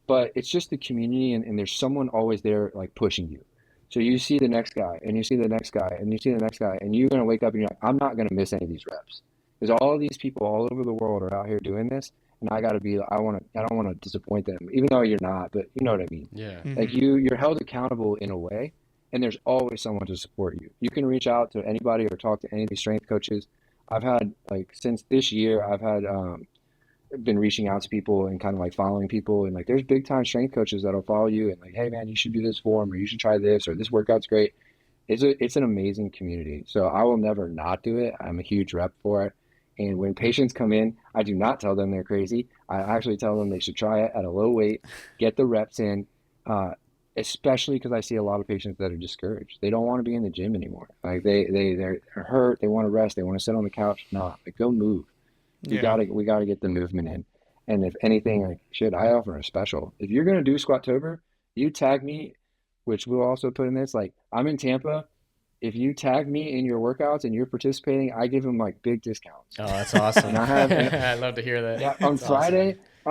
But it's just the community and there's someone always there like pushing you. So you see the next guy and you see the next guy and you see the next guy and you're gonna wake up and you're like, I'm not gonna miss any of these reps. Because all of these people all over the world are out here doing this and I don't wanna disappoint them, even though you're not, but you know what I mean. Yeah. Like Mm-hmm. you're held accountable in a way and there's always someone to support you. You can reach out to anybody or talk to any of these strength coaches. I've had like since this year I've had been reaching out to people and kind of like following people, and like there's big time strength coaches that'll follow you and like, hey man, you should do this form, or you should try this, or this workout's great. It's an amazing community. So I will never not do it. I'm a huge rep for it. And when patients come in, I do not tell them they're crazy. I actually tell them they should try it at a low weight, get the reps in, especially because I see a lot of patients that are discouraged. They don't want to be in the gym anymore. Like they're hurt. They want to rest. They want to sit on the couch. No, like go move. Yeah. We gotta get the movement in. And if anything, like shit, I offer a special. If you're gonna do Squatober, you tag me, which we'll also put in this. Like I'm in Tampa. If you tag me in your workouts and you're participating, I give them like big discounts. Oh, that's awesome. And I have, I'd love to hear that. yeah, on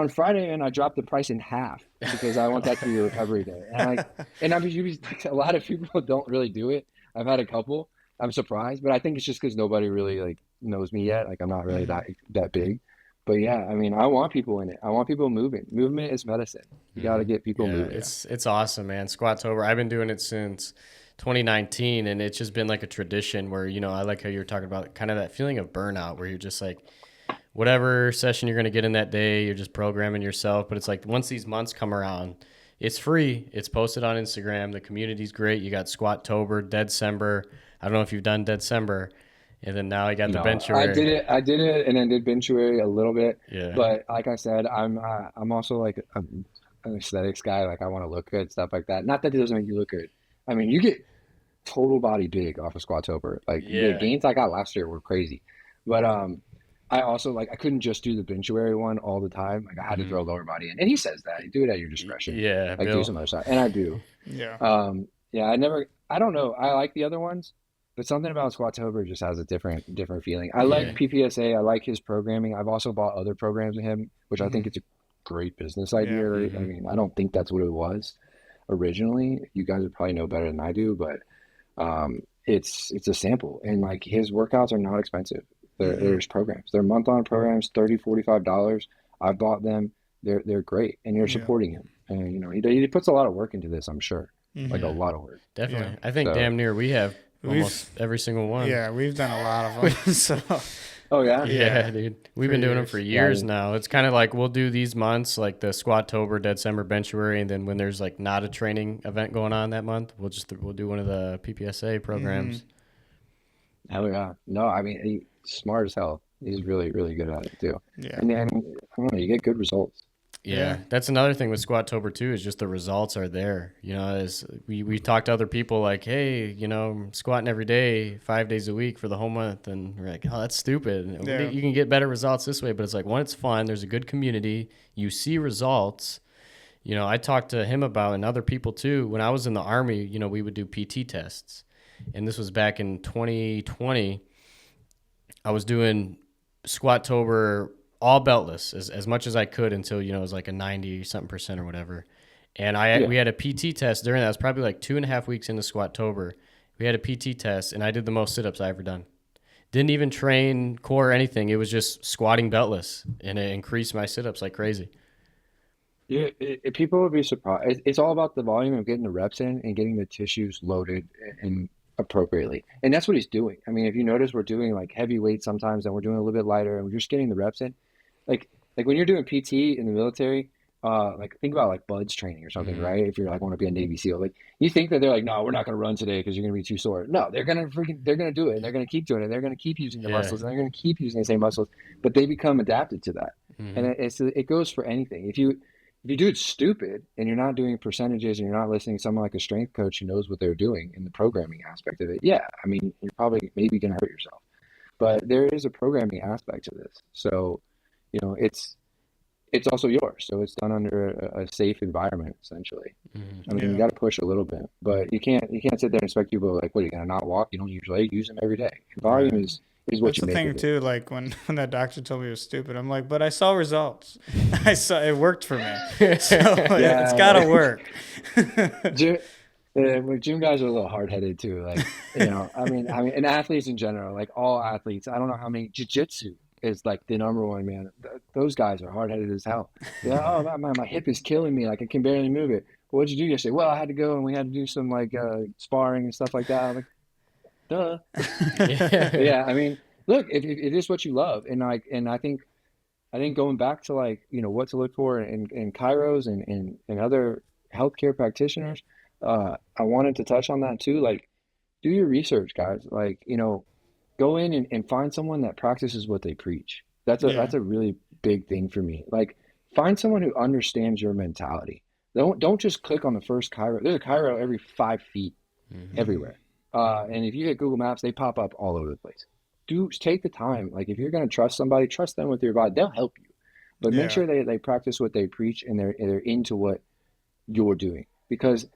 Friday, and I dropped the price in half because I want that to be a recovery day. And I'm usually like, a lot of people don't really do it. I've had a couple. I'm surprised, but I think it's just because nobody really like knows me yet. Like I'm not really that big. But yeah, I mean, I want people in it. I want people moving. Movement is medicine. You got to get people moving. It's awesome, man. Squatober. I've been doing it since 2019, and it's just been like a tradition where, you know, I like how you're talking about kind of that feeling of burnout where you're just like, whatever session you're going to get in that day, you're just programming yourself. But it's like once these months come around, it's free. It's posted on Instagram. The community's great. You got Squatober, Deadcember. I don't know if you've done Deadcember. And then now I got the Benchuary. I did it, and then did Benchuary a little bit. Yeah. But like I said, I'm also like an aesthetics guy. Like I want to look good, stuff like that. Not that it doesn't make you look good. I mean, you get total body big off of Squatober. Like the gains I got last year were crazy. But I also like I couldn't just do the Benchuary one all the time. Like I had to throw lower body in. And he says that. You do it at your discretion. Yeah. Like do some other stuff. And I do. Yeah. Yeah, I don't know. I like the other ones, but something about Squatober just has a different feeling. I like PPSA. I like his programming. I've also bought other programs of him, which I think it's a great business idea. Yeah. Right? I mean, I don't think that's what it was originally. You guys would probably know better than I do, but it's a sample, and like his workouts are not expensive. There's programs. They're month-on programs, $30, $45. I've bought them. They're great, and you're supporting him. And you know he puts a lot of work into this. I'm sure, like a lot of work. Definitely. Yeah. I think damn near we have almost every single one. Yeah, we've done a lot of them. So. Oh yeah, yeah, dude. We've been doing them for years now. It's kind of like we'll do these months, like the Squatober, December, Benchuary, and then when there's like not a training event going on that month, we'll do one of the PPSA programs. Hell yeah. No, I mean he's smart as hell. He's really, really good at it too. Yeah. And I don't know, you get good results. Yeah, that's another thing with Squatober too, is just the results are there. You know, as we talk to other people like, hey, you know, I'm squatting every day, 5 days a week for the whole month, and we're like, oh, that's stupid. Yeah. You can get better results this way, but it's like, one, it's fun. There's a good community. You see results. You know, I talked to him about, and other people too, when I was in the Army, you know, we would do PT tests. And this was back in 2020. I was doing Squatober all beltless as much as I could until, you know, it was like a 90-something% or whatever. And we had a PT test during that. It was probably like 2.5 weeks into Squatober. We had a PT test, and I did the most sit-ups I ever done. Didn't even train core or anything. It was just squatting beltless, and it increased my sit-ups like crazy. Yeah, people would be surprised. It's all about the volume of getting the reps in and getting the tissues loaded and appropriately. And that's what he's doing. I mean, if you notice, we're doing like heavy weights sometimes, and we're doing a little bit lighter, and we're just getting the reps in. Like when you're doing PT in the military, like think about like buds training or something, right? If you're like want to be a Navy SEAL, like you think that they're like, no, we're not going to run today because you're going to be too sore. No, they're going to do it. And they're going to keep doing it. They're going to keep using the muscles, and they're going to keep using the same muscles, but they become adapted to that. And it goes for anything. If you do it stupid and you're not doing percentages and you're not listening to someone like a strength coach who knows what they're doing in the programming aspect of it, yeah, I mean, you're probably maybe going to hurt yourself. But there is a programming aspect to this. So, you know, it's also yours. So it's done under a safe environment, essentially. I mean, you got to push a little bit, but you can't sit there and expect people like, what, are you going to not walk? You don't usually use them every day. Volume is what That's you the make thing of it. too. Like when that doctor told me it was stupid, I'm like, but I saw results. I saw it worked for me. So it's gotta work. Gym guys are a little hard-headed too. Like, you know, I mean, and athletes in general, like all athletes, I don't know how many. Jiu-jitsu is like the number one, man. Those guys are hard-headed as hell. Yeah, oh, my hip is killing me. Like I can barely move it. What'd you do yesterday? Well, I had to go and we had to do some like sparring and stuff like that. I'm like, duh. Yeah, I mean, look, if it is what you love, and I think I think going back to like, what to look for in chiros and other healthcare practitioners, I wanted to touch on that too. Like, do your research, guys. Like, go in and find someone that practices what they preach. Yeah. That's a really big thing for me. Like, find someone who understands your mentality. Don't just click on the first chiro. There's a chiro every 5 feet everywhere. And if you hit Google Maps, they pop up all over the place. Take the time. Like, if you're going to trust somebody, trust them with your body. They'll help you, but make Yeah. sure they practice what they preach and they're into what you're doing. Because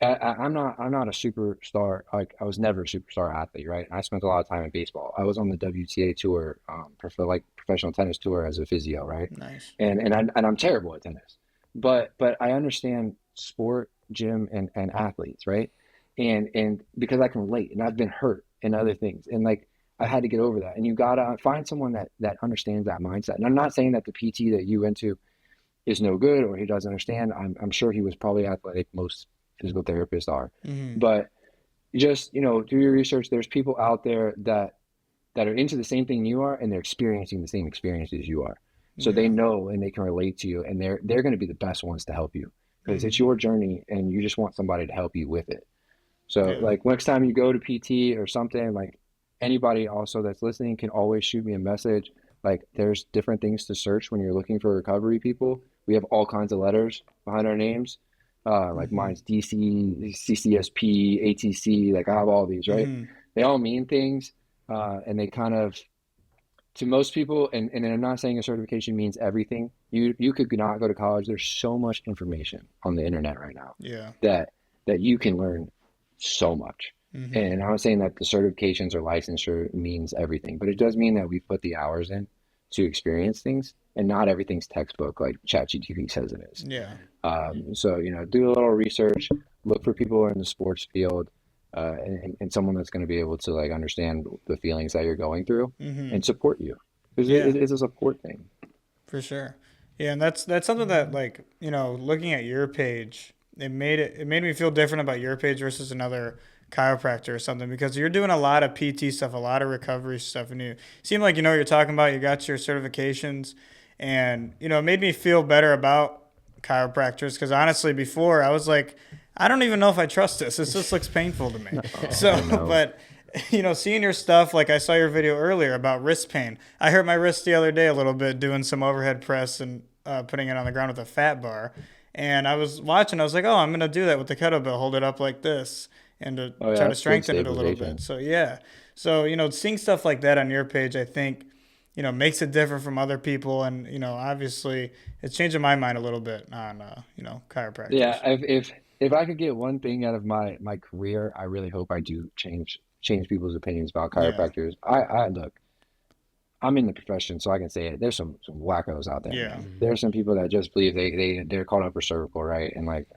I'm not a superstar. Like, I was never a superstar athlete, right? I spent a lot of time in baseball. I was on the WTA tour, professional tennis tour as a physio, right? Nice. And I'm terrible at tennis, but I understand sport, gym, and athletes, right? And because I can relate, and I've been hurt and other things, and like I had to get over that. And you gotta find someone that understands that mindset. And I'm not saying that the PT that you went to is no good or he doesn't understand. I'm sure he was probably athletic. Most physical therapists are, but just do your research. There's people out there that are into the same thing you are, and they're experiencing the same experiences you are, so they Yeah. know and they can relate to you, and they're going to be the best ones to help you because it's your journey and you just want somebody to help you with it. So Yeah. like next time you go to PT or something, like anybody also that's listening can always shoot me a message. Like, there's different things to search when you're looking for recovery people. We have all kinds of letters behind our names. Like mine's DC, CCSP, ATC, like I have all these, right? They all mean things. And they kind of, to most people, and I'm not saying a certification means everything. You could not go to college. There's so much information on the internet right now Yeah. that you can learn so much. And I'm not saying that the certifications or licensure means everything, but it does mean that we put the hours in to experience things, and not everything's textbook like ChatGPT says it is. Yeah. So, do a little research, look for people who are in the sports field, and someone that's going to be able to like understand the feelings that you're going through and support you, because Yeah. it is a support thing. For sure. Yeah, and that's something that, like, looking at your page, it made me feel different about your page versus another chiropractor or something, because you're doing a lot of PT stuff, a lot of recovery stuff, and you seem like you know what you're talking about. You got your certifications, and it made me feel better about chiropractors, because honestly before I was like, I don't even know if I trust this. This just looks painful to me. So, but seeing your stuff, like I saw your video earlier about wrist pain. I hurt my wrist the other day a little bit doing some overhead press and putting it on the ground with a fat bar. And I was watching, I was like, oh, I'm going to do that with the kettlebell, hold it up like this and to Oh yeah, try to that's good strengthen it a little stabilization. bit. So, yeah. So, seeing stuff like that on your page, I think, makes it different from other people. And, obviously it's changing my mind a little bit on, chiropractors. Yeah, if I could get one thing out of my career, I really hope I do change people's opinions about Yeah. chiropractors. I look, I'm in the profession, so I can say it. There's some wackos out there, Yeah. man. There's some people that just believe they're called upper cervical, right? And like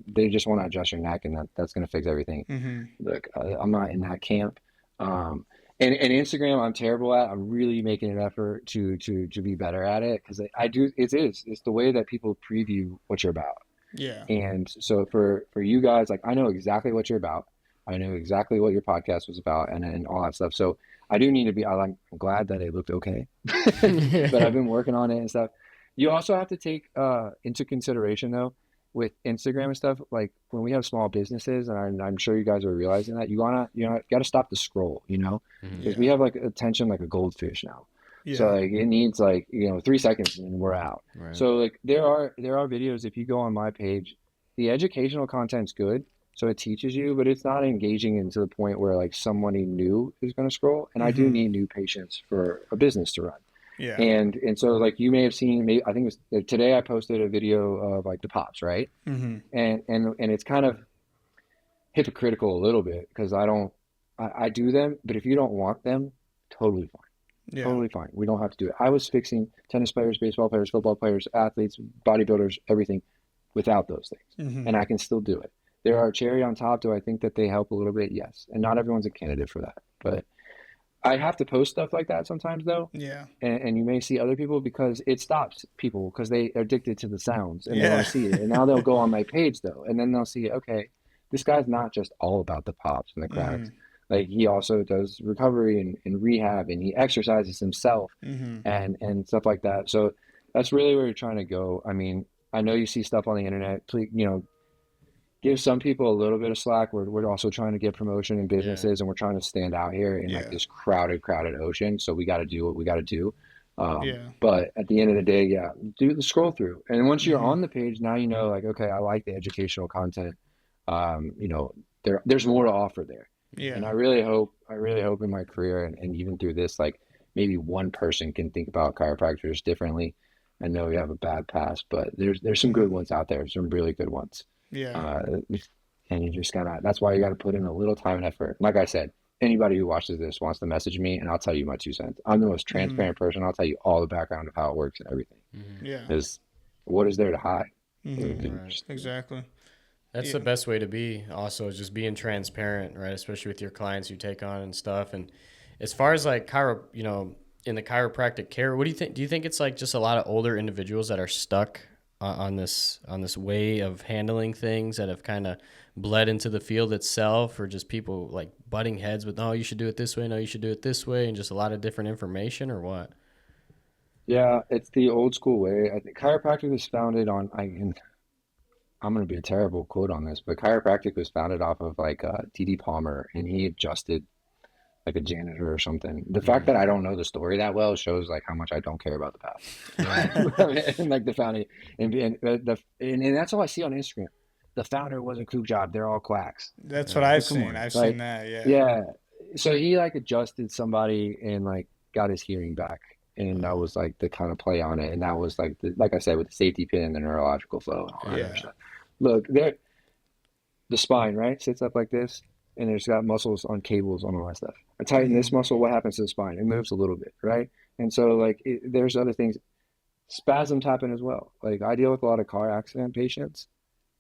they just want to adjust your neck, and that's gonna fix everything. Look, I'm not in that camp. And Instagram, I'm terrible at. I'm really making an effort to be better at it, because I do. It's the way that people preview what you're about. Yeah. And so for you guys, like, I know exactly what you're about. I know exactly what your podcast was about, and all that stuff. So I do need to be. I'm glad that it looked okay, but I've been working on it and stuff. You also have to take into consideration though, with Instagram and stuff. Like when we have small businesses, and I'm sure you guys are realizing that, you got to stop the scroll, because we Yeah. have like attention like a goldfish now. So Yeah. like it needs like 3 seconds and we're out. Right. So like there are videos. If you go on my page, the educational content's good, so it teaches you, but it's not engaging into the point where like somebody new is going to scroll. And I do need new patients for a business to run. Yeah. And so like you may have seen, I think it was today I posted a video of like the pops, right? And it's kind of hypocritical a little bit, because I do them, but if you don't want them, totally fine. Yeah. Totally fine. We don't have to do it. I was fixing tennis players, baseball players, football players, athletes, bodybuilders, everything without those things. And I can still do it. There are cherry on top. Do I think that they help a little bit? Yes. And not everyone's a candidate for that. But I have to post stuff like that sometimes, though. Yeah. And you may see other people, because it stops people because they are addicted to the sounds and they Yeah. want to see it. And now they'll go on my page, though, and then they'll see, okay, this guy's not just all about the pops and the cracks. Like he also does recovery and rehab, and he exercises himself Mm-hmm. and stuff like that. So that's really where you're trying to go. I mean, I know you see stuff on the internet. Please, give some people a little bit of slack. We're also trying to get promotion in Yeah. businesses, and we're trying to stand out here in like Yeah. this crowded ocean. So we got to do what we got to do. Yeah. But at the end of the day, yeah, do the scroll through. And once you're Mm-hmm. on the page, now you know, like, okay, I like the educational content. There's more to offer there. And Yeah. I really hope in my career and even through this, like maybe one person can think about chiropractors differently. I know we have a bad past, but there's some good Mm-hmm. ones out there, some really good ones. Yeah. Uh, and you just gotta, that's why you gotta put in a little time and effort. Like I said, anybody who watches this wants to message me and I'll tell you my 2 cents. I'm the most Mm-hmm. transparent person. I'll tell you all the background of how it works and everything. Hmm. Yeah. Because what is there to hide? Mm-hmm. Right. Exactly. That's Yeah. the best way to be. Also, is just being transparent, right? Especially with your clients you take on and stuff. And as far as like in the chiropractic care, what do you think? Do you think it's like just a lot of older individuals that are stuck on this way of handling things that have kind of bled into the field itself, or just people like butting heads with, no, you should do it this way, no, you should do it this way, and just a lot of different information, or what? Yeah, it's the old school way. I think chiropractic was founded on, I'm going to be a terrible quote on this, but chiropractic was founded off of like T.D. Palmer, and he adjusted like a janitor or something. The fact Mm, that I don't know the story that well shows like how much I don't care about the right. past. And like the founding, and that's all I see on Instagram. The founder was a kook job. They're all quacks. That's what Yeah. I've Like, come seen. on, I've seen like, that. Yeah. yeah. So he like adjusted somebody and like got his hearing back, and that was like the kind of play on it, and that was like like I said with the safety pin and the neurological flow and all that other Yeah. stuff. Look, there, the spine, right, sits up like this, and there's got muscles on cables on all that stuff. I tighten this Mm-hmm. muscle, what happens to the spine? It moves a little bit, right? And so, like, there's other things. Spasms happen as well. Like, I deal with a lot of car accident patients,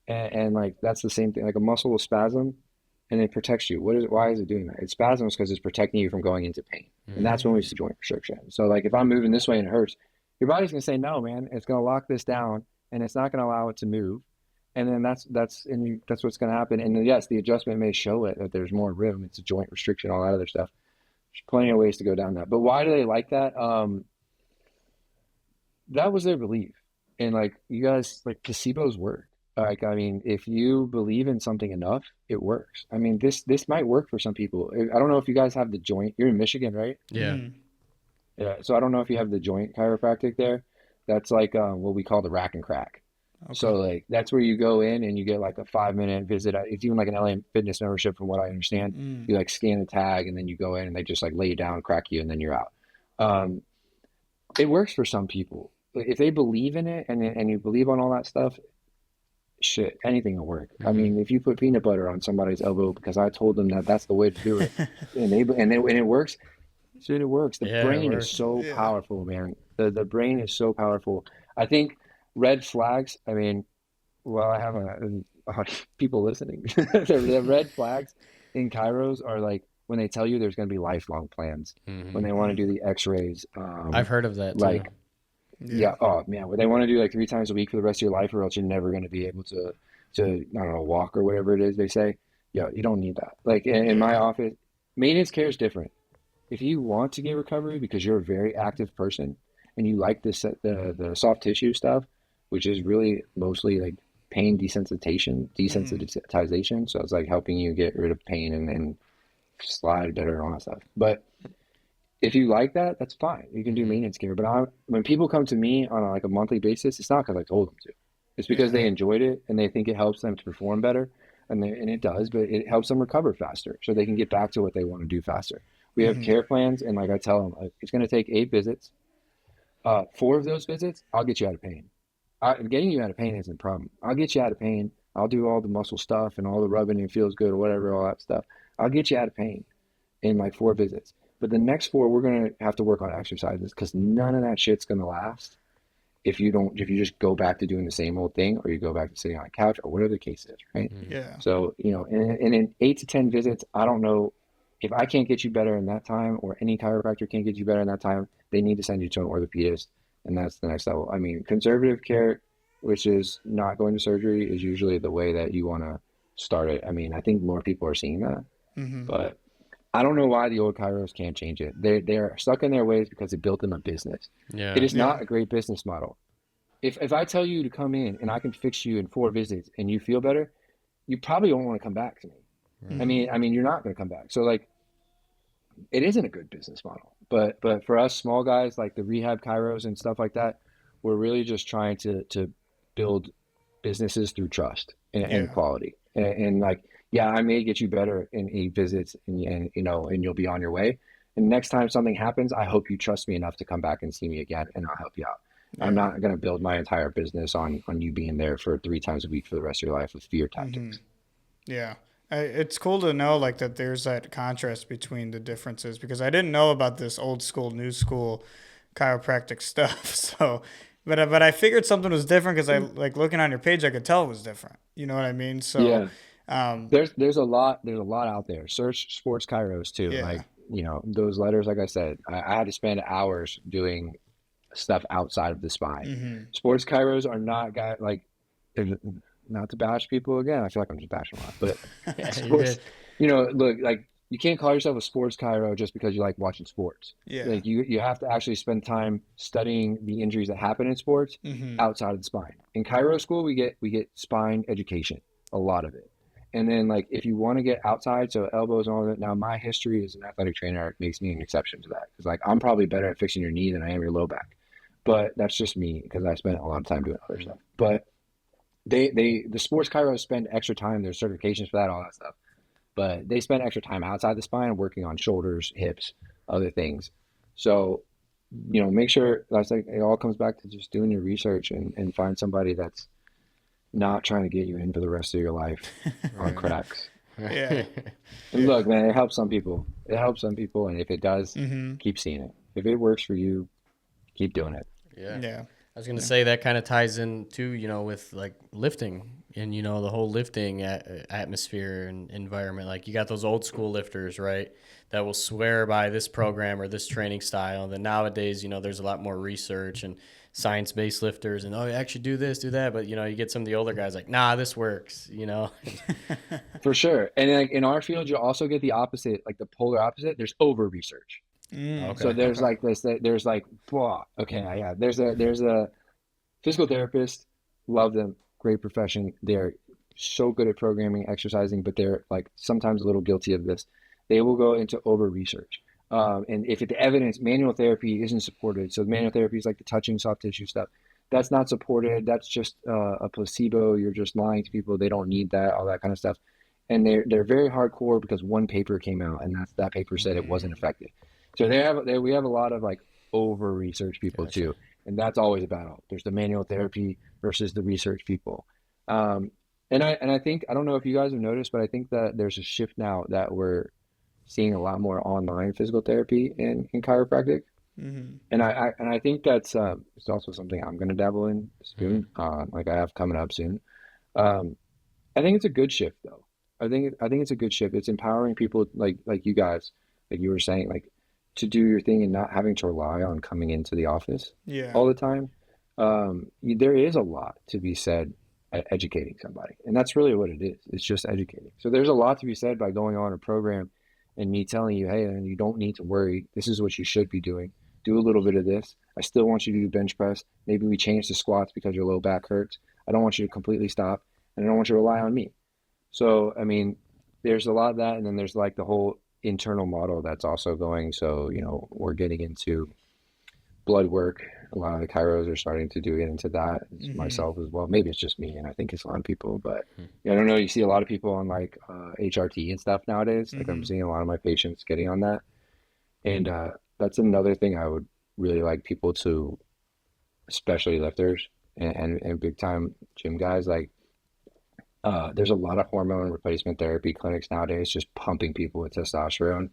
and like, that's the same thing. Like, a muscle will spasm, and it protects you. Why is it doing that? It spasms because it's protecting you from going into pain. And Mm, that's when Mm-hmm. we see joint restriction. So, like, if I'm moving this way and it hurts, your body's going to say, no, man, it's going to lock this down, and it's not going to allow it to move, and then that's what's going to happen. And then, yes, the adjustment may show it that there's more room. It's a joint restriction, all that other stuff. There's plenty of ways to go down that. But why do they like that? That was their belief. And like you guys, like placebos work. Like I mean, if you believe in something enough, it works. I mean, this might work for some people. I don't know if you guys have the joint. You're in Michigan, right? yeah. Mm-hmm. Yeah. So I don't know if you have the joint chiropractic there. That's like what we call the rack and crack. Okay. So like that's where you go in and you get like a 5 minute visit. It's even like an LA Fitness membership from what I understand. Mm. You like scan the tag and then you go in and they just like lay you down, crack you, and then you're out. Um, it works for some people. If they believe in it and you believe on all that stuff, shit, anything will work. I Hmm. mean, if you put peanut butter on somebody's elbow because I told them that that's the way to do it, and it works, shit, it works. The Yeah, it brain is works. so Yeah. powerful, man. The brain is so powerful. I think red flags. I mean, well, I have people listening. The red flags in Kairos are like when they tell you there's going to be lifelong plans, when Hmm. they want to do the X-rays, I've heard of that too. like Yeah. yeah, oh man, what they want to do like 3 times a week for the rest of your life, or else you're never going to be able to I don't know walk or whatever it is they say. Yeah, you don't need that. Like in my Yeah. office, maintenance care is different. If you want to get recovery because you're a very active person and you like the soft tissue stuff, which is really mostly like pain Mm-hmm. desensitization. So it's like helping you get rid of pain and slide better and all that stuff. But if you like that, that's fine. You can do Hmm. maintenance care. But when people come to me on like a monthly basis, it's not because I told them to. It's because Yeah. they enjoyed it and they think it helps them to perform better, and it does. But it helps them recover faster, so they can get back to what they want to do faster. We have Mm-hmm. care plans, and like I tell them, like, it's going to take 8 visits. 4 of those visits, I'll get you out of pain. Getting you out of pain isn't a problem. I'll get you out of pain. I'll do all the muscle stuff and all the rubbing and feels good or whatever, all that stuff. I'll get you out of pain in like 4 visits. But the next 4, we're gonna have to work on exercises because none of that shit's gonna last if you just go back to doing the same old thing or you go back to sitting on a couch or whatever the case is, right? Hmm. Yeah. So, and in 8 to 10 visits, I don't know if I can't get you better in that time or any chiropractor can't get you better in that time, they need to send you to an orthopedist, and that's the next level. I mean, conservative care, which is not going to surgery, is usually the way that you want to start it. I mean, I think more people are seeing that, Mm-hmm. but I don't know why the old chiros can't change it. They're stuck in their ways because it built them a business. It Yeah. is Yeah. not a great business model. If I tell you to come in and I can fix you in 4 visits and you feel better, you probably won't want to come back to me. Right. I mean, you're not going to come back. So like, it isn't a good business model. But for us small guys like the rehab chiros and stuff like that, we're really just trying to build businesses through trust and Yeah. quality. And like, yeah, I may get you better in 8 visits and and you'll be on your way. And next time something happens, I hope you trust me enough to come back and see me again, and I'll help you out. I'm Yeah. not going to build my entire business on you being there for 3 times a week for the rest of your life with fear Hmm. tactics. Yeah. It's cool to know like that there's that contrast between the differences because I didn't know about this old school, new school chiropractic stuff. So, but I figured something was different because I like looking on your page, I could tell it was different. You know what I mean? So, Yeah. um, There's a lot out there. Search sports chiros too. yeah. Like, those letters, like I said, I had to spend hours doing stuff outside of the spine. Hmm. Sports chiros are not guy like they're- not to bash people again. I feel like I'm just bashing a lot, but Yeah, you're sports, good. look, like you can't call yourself a sports chiro just because you like watching sports. Yeah. Like you have to actually spend time studying the injuries that happen in sports Hmm. outside of the spine. In chiro school, we get spine education, a lot of it. And then like if you want to get outside, so elbows and all that. Now my history as an athletic trainer makes me an exception to that because like I'm probably better at fixing your knee than I am your low back, but that's just me because I spent a lot of time doing other stuff. But the sports chiros spend extra time. There's certifications for that, all that stuff. But they spend extra time outside the spine working on shoulders, hips, other things. So, make sure that's like it all comes back to just doing your research and find somebody that's not trying to get you in for the rest of your life on Right. cracks. Yeah. And Yeah. look, man, it helps some people. It helps some people, and if it does, Hmm. keep seeing it. If it works for you, keep doing it. Yeah. Yeah. I was gonna Yeah. say that kind of ties in too, with like lifting and the whole lifting atmosphere and environment. Like you got those old school lifters, right, that will swear by this program or this training style. And then nowadays, there's a lot more research and science-based lifters, and you actually do this, do that. But you get some of the older guys like, nah, this works. For sure. And like in our field, you also get the opposite, like the polar opposite. There's over research. So Okay. there's Okay. like this, there's like, blah, okay, yeah. There's a physical therapist, love them, great profession. They're so good at programming, exercising, but they're like sometimes a little guilty of this. They will go into over research. And if the evidence, manual therapy isn't supported, so manual therapy is like the touching soft tissue stuff. That's not supported. That's just a placebo. You're just lying to people. They don't need that, all that kind of stuff. And they're very hardcore because one paper came out, and that paper said it wasn't effective. So we have a lot of like over research people Gotcha. too, and that's always a battle. There's the manual therapy versus the research people. Um, and I think I don't know if you guys have noticed, but I think that there's a shift now that we're seeing a lot more online physical therapy in chiropractic, Hmm. and I think that's it's also something I'm going to dabble in Mhm. soon. Like I have coming up soon. Um, I think it's a good shift though. I think it's a good shift. It's empowering people like you guys, like you were saying, like to do your thing and not having to rely on coming into the office Yeah. all the time. There is a lot to be said at educating somebody, and that's really what it is. It's just educating. So there's a lot to be said by going on a program and me telling you, hey, and you don't need to worry. This is what you should be doing. Do a little bit of this. I still want you to do bench press. Maybe we change the squats because your low back hurts. I don't want you to completely stop, and I don't want you to rely on me. So, I mean, there's a lot of that, and then there's like the whole internal model that's also going. So, we're getting into blood work. A lot of the chiros are starting to do get into that. It's Hmm. myself as well. Maybe it's just me, and I think it's a lot of people. But Mhm. yeah, I don't know. You see a lot of people on like HRT and stuff nowadays. Like I'm Hmm. seeing a lot of my patients getting on that, and that's another thing I would really like people to, especially lifters and big time gym guys, like there's a lot of hormone replacement therapy clinics nowadays just pumping people with testosterone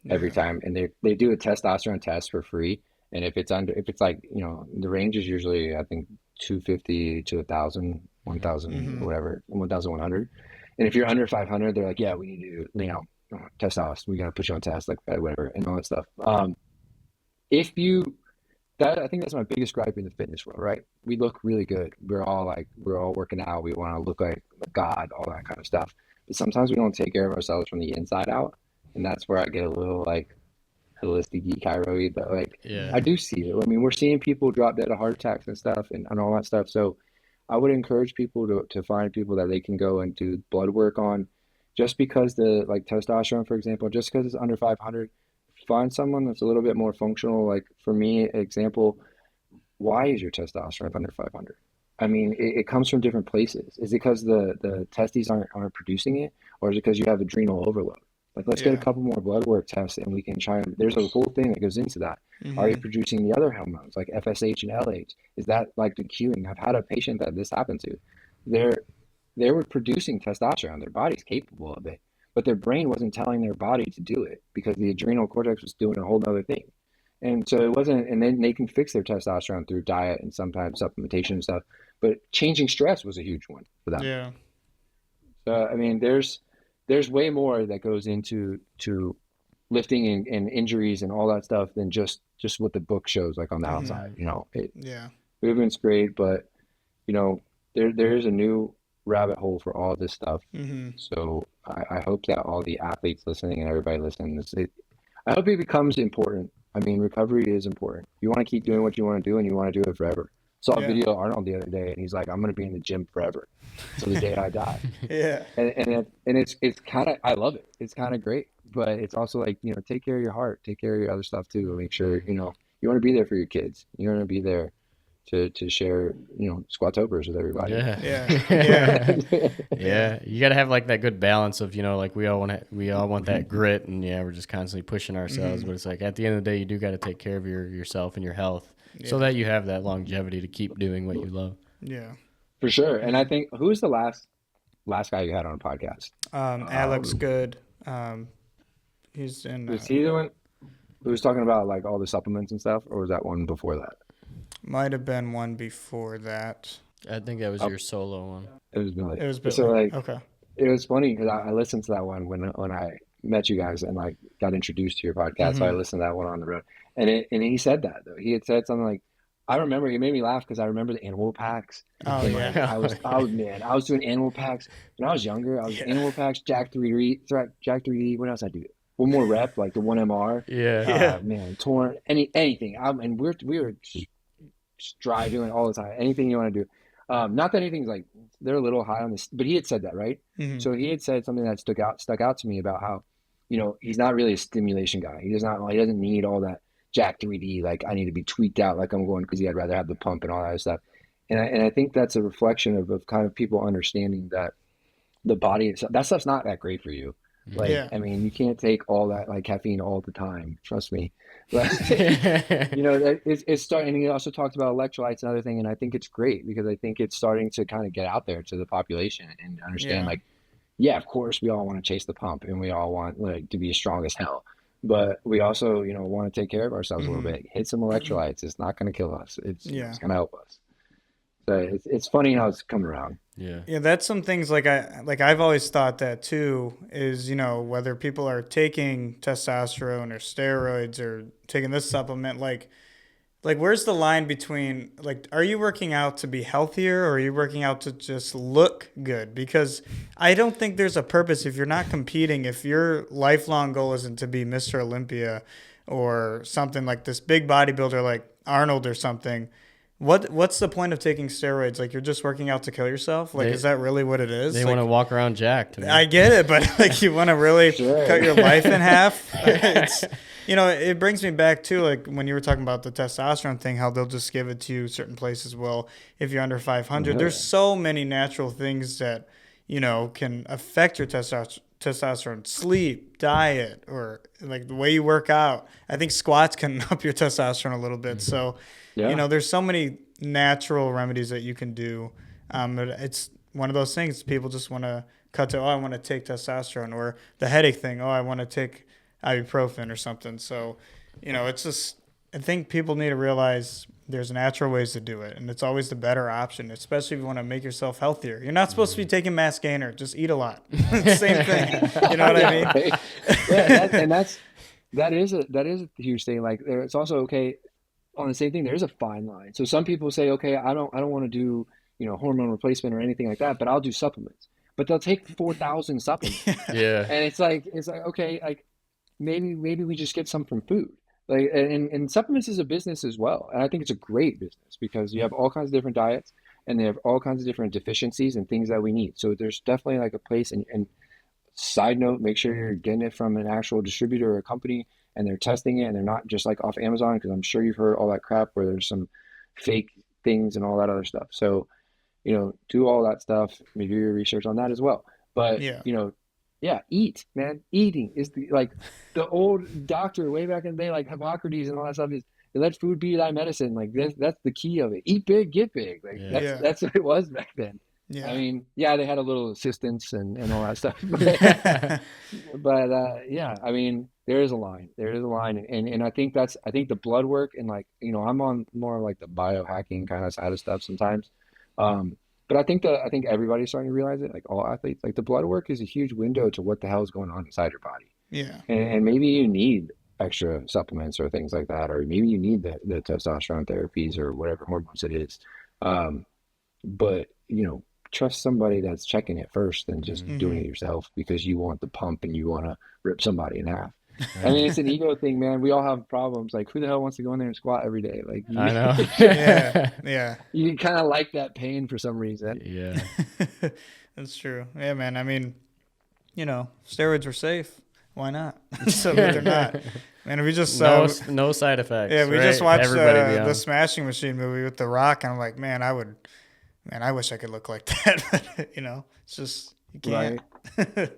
every Yeah. time, and they do a testosterone test for free. And if it's like the range is usually I think 250 to 1,000, Mhm. 1,000 Hmm. whatever, 1,100. And if you're under 500, they're like, yeah, we need to testosterone. We got to put you on test like whatever and all that stuff. If you that I think that's my biggest gripe in the fitness world, right? We look really good. We're all working out. We want to look like God, all that kind of stuff. But sometimes we don't take care of ourselves from the inside out. And that's where I get a little like holistic chiro, but like Yeah. I do see it. I mean, we're seeing people drop dead of heart attacks and stuff and all that stuff. So I would encourage people to find people that they can go and do blood work on. Just because the like testosterone, for example, just because it's under 500, find someone that's a little bit more functional. Like for me, example, why is your testosterone under 500? I mean, it comes from different places. Is it because the testes aren't producing it, or is it because you have adrenal overload? Like, let's get a Yeah. couple more blood work tests, and we can try and. There's a whole thing that goes into that. Are you Hmm. producing the other hormones like FSH and LH? Is that like the cueing? I've had a patient that this happened to. They're they were producing testosterone. Their body's capable of it, but their brain wasn't telling their body to do it because the adrenal cortex was doing a whole other thing. And so it wasn't, and then they can fix their testosterone through diet and sometimes supplementation and stuff. But changing stress was a huge one for them. Yeah. So I mean, there's way more that goes into to lifting and injuries and all that stuff than just what the book shows, like on the Hmm. outside. You know, Yeah. movement's great, but you know, there is a new rabbit hole for all this stuff. Hmm. So I hope that all the athletes listening and everybody listening, I hope it becomes important. I mean, recovery is important. You want to keep doing what you want to do, and you want to do it forever. Saw a Yeah. video of Arnold the other day, and he's like, "I'm going to be in the gym forever, till the day I die." Yeah. And it's kind of I love it. It's kind of great, but it's also like take care of your heart, take care of your other stuff too. Make sure you want to be there for your kids. You want to be there to share Squatobers with everybody. Yeah. Yeah. Yeah. Yeah. You got to have like that good balance of, like we all want that grit, and yeah, we're just constantly pushing ourselves, Mhm. but it's like at the end of the day, you do got to take care of yourself and your health so Yeah. that you have that longevity to keep doing what you love. Yeah. For sure. And I think who's the last guy you had on a podcast? Alex Good. He's in. Was he the one who was talking about like all the supplements and stuff, or was that one before that? Might have been one before that. I think that was Oh, your solo one. it was Billy. It was So Billy. like Okay. it was funny because I listened to that one when I met you guys and like got introduced to your podcast. So I Hmm. listened to that one on the road, and he said that though. He had said something like, I remember it made me laugh because I remember the animal packs. Oh And like yeah. I was doing animal packs when I was younger. I was Yeah. animal packs, Jack 3D. What else I do? One more rep, like the one MR. Yeah. Yeah. Man, torn, anything. And we were just dry doing it all the time. Anything you want to do. Not that anything's like they're a little high on this, but he had said that, right? Hmm. So he had said something that stuck out to me about how, he's not really a stimulation guy. He doesn't need all that Jack 3D. Like I need to be tweaked out like I'm going because I'd rather have the pump and all that other stuff. And I think that's a reflection of kind of people understanding that the body itself, that stuff's not that great for you. Like, Yeah. I mean, you can't take all that like caffeine all the time. Trust me. But Yeah. that it's starting. And he also talked about electrolytes and other thing, and I think it's great because I think it's starting to kind of get out there to the population and understand Yeah. like, yeah, of course we all want to chase the pump and we all want like to be as strong as hell, but we also want to take care of ourselves a little Hmm. bit. Hit some electrolytes. It's not going to kill us. Yeah. It's going to help us. So it's funny how it's come around. Yeah. Yeah, that's some things I've always thought that too is, whether people are taking testosterone or steroids or taking this supplement, like where's the line between like are you working out to be healthier or are you working out to just look good? Because I don't think there's a purpose if you're not competing, if your lifelong goal isn't to be Mr. Olympia or something like this big bodybuilder like Arnold or something. What's the point of taking steroids? Like you're just working out to kill yourself? Like They- is that really what it is? They Like, want to walk around jacked. I get it, but like you want to really Sure. cut your life in half. It's, it brings me back to like when you were talking about the testosterone thing, how they'll just give it to you certain places. Well, if you're under 500, Yeah. there's so many natural things that, can affect your testosterone, sleep, diet, or like the way you work out. I think squats can up your testosterone a little bit. So, Yeah. there's so many natural remedies that you can do. But it's one of those things people just want to cut to, I want to take testosterone, or the headache thing, I want to take ibuprofen or something. So, it's just, I think people need to realize there's natural ways to do it, and it's always the better option, especially if you want to make yourself healthier. You're not supposed to be taking mass gainer, just eat a lot. Same thing. You know what I mean? Right? Yeah, that is a huge thing. Like it's also okay on the same thing. There's a fine line. So some people say, okay, I don't want to do hormone replacement or anything like that, but I'll do supplements. But they'll take 4,000 supplements, Yeah. and it's like okay, like maybe we just get some from food. Like, and supplements is a business as well. And I think it's a great business because you have all kinds of different diets and they have all kinds of different deficiencies and things that we need. So there's definitely like a place. And side note, make sure you're getting it from an actual distributor or a company and they're testing it and they're not just like off Amazon, because I'm sure you've heard all that crap where there's some fake things and all that other stuff. So, do all that stuff, maybe do your research on that as well. But, Yeah. yeah, eat, man. Eating is the old doctor way back in the day, like Hippocrates and all that stuff is let food be thy medicine. Like that's the key of it. Eat big, get big. Like Yeah. that's what it was back then. I Yeah. mean, yeah, they had a little assistance and all that stuff. But yeah, I mean, there is a line. There is a line. And I think the blood work and like, I'm on more like the biohacking kind of side of stuff sometimes. But I think everybody's starting to realize it, like all athletes, like the blood work is a huge window to what the hell is going on inside your body. Yeah. And maybe you need extra supplements or things like that, or maybe you need the testosterone therapies or whatever hormones it is. But trust somebody that's checking it first than just doing it yourself because you want the pump and you want to rip somebody in half. I mean, it's an ego thing, man. We all have problems. Like, who the hell wants to go in there and squat every day? Like, I know. Yeah. You kind of like that pain for some reason. Yeah. That's true. Yeah, man. I mean, steroids are safe. Why not? So they're not. Man, we just no side effects. Yeah, we right? just watched the Smashing Machine movie with The Rock, and I'm like, man, I wish I could look like that. But, it's just you can't. Right.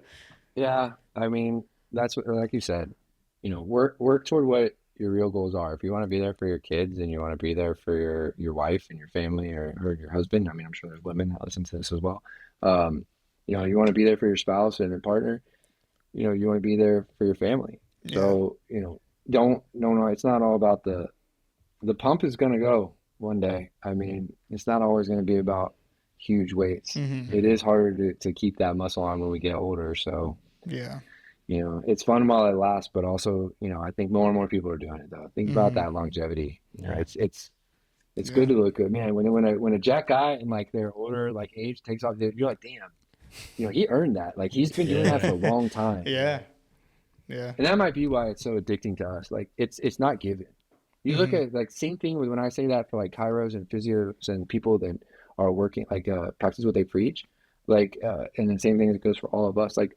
Yeah, I mean, that's what, like you said, work toward what your real goals are. If you want to be there for your kids and you want to be there for your wife and your family or your husband, I mean, I'm sure there's women that listen to this as well. You want to be there for your spouse and your partner. You want to be there for your family. Yeah. So, no, it's not all about the pump is going to go one day. I mean, it's not always going to be about huge weights. It is harder to keep that muscle on when we get older. So, yeah. It's fun while it lasts, but also, I think more and more people are doing it though. Think about that longevity. It's good to look good, man. When a jack guy in like their older like age takes off, you're like, damn, he earned that. Like he's been doing that for a long time. Yeah. Yeah. And that might be why it's so addicting to us. Like it's not given. You look at like same thing with when I say that for like chiros and physios and people that are working like practice what they preach, like and the same thing that goes for all of us. Like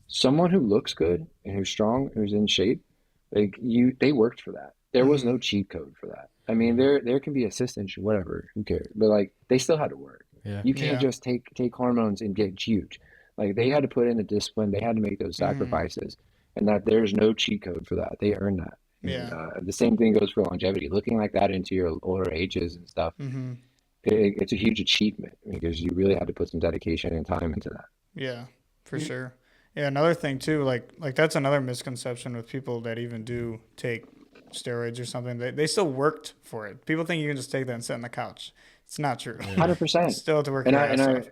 someone who looks good and who's strong, who's in shape, like they worked for that. There was no cheat code for that. I mean, there can be assistance, whatever, who cares? But like they still had to work. Yeah. You can't just take hormones and get huge. Like they had to put in the discipline. They had to make those sacrifices, and that there's no cheat code for that. They earned that. Yeah. And, the same thing goes for longevity. Looking like that into your older ages and stuff, it's a huge achievement because you really had to put some dedication and time into that. Yeah, for sure. Yeah, another thing too, like that's another misconception with people that even do take steroids or something. They still worked for it. People think you can just take that and sit on the couch. It's not true. 100%. Still have to work your ass off.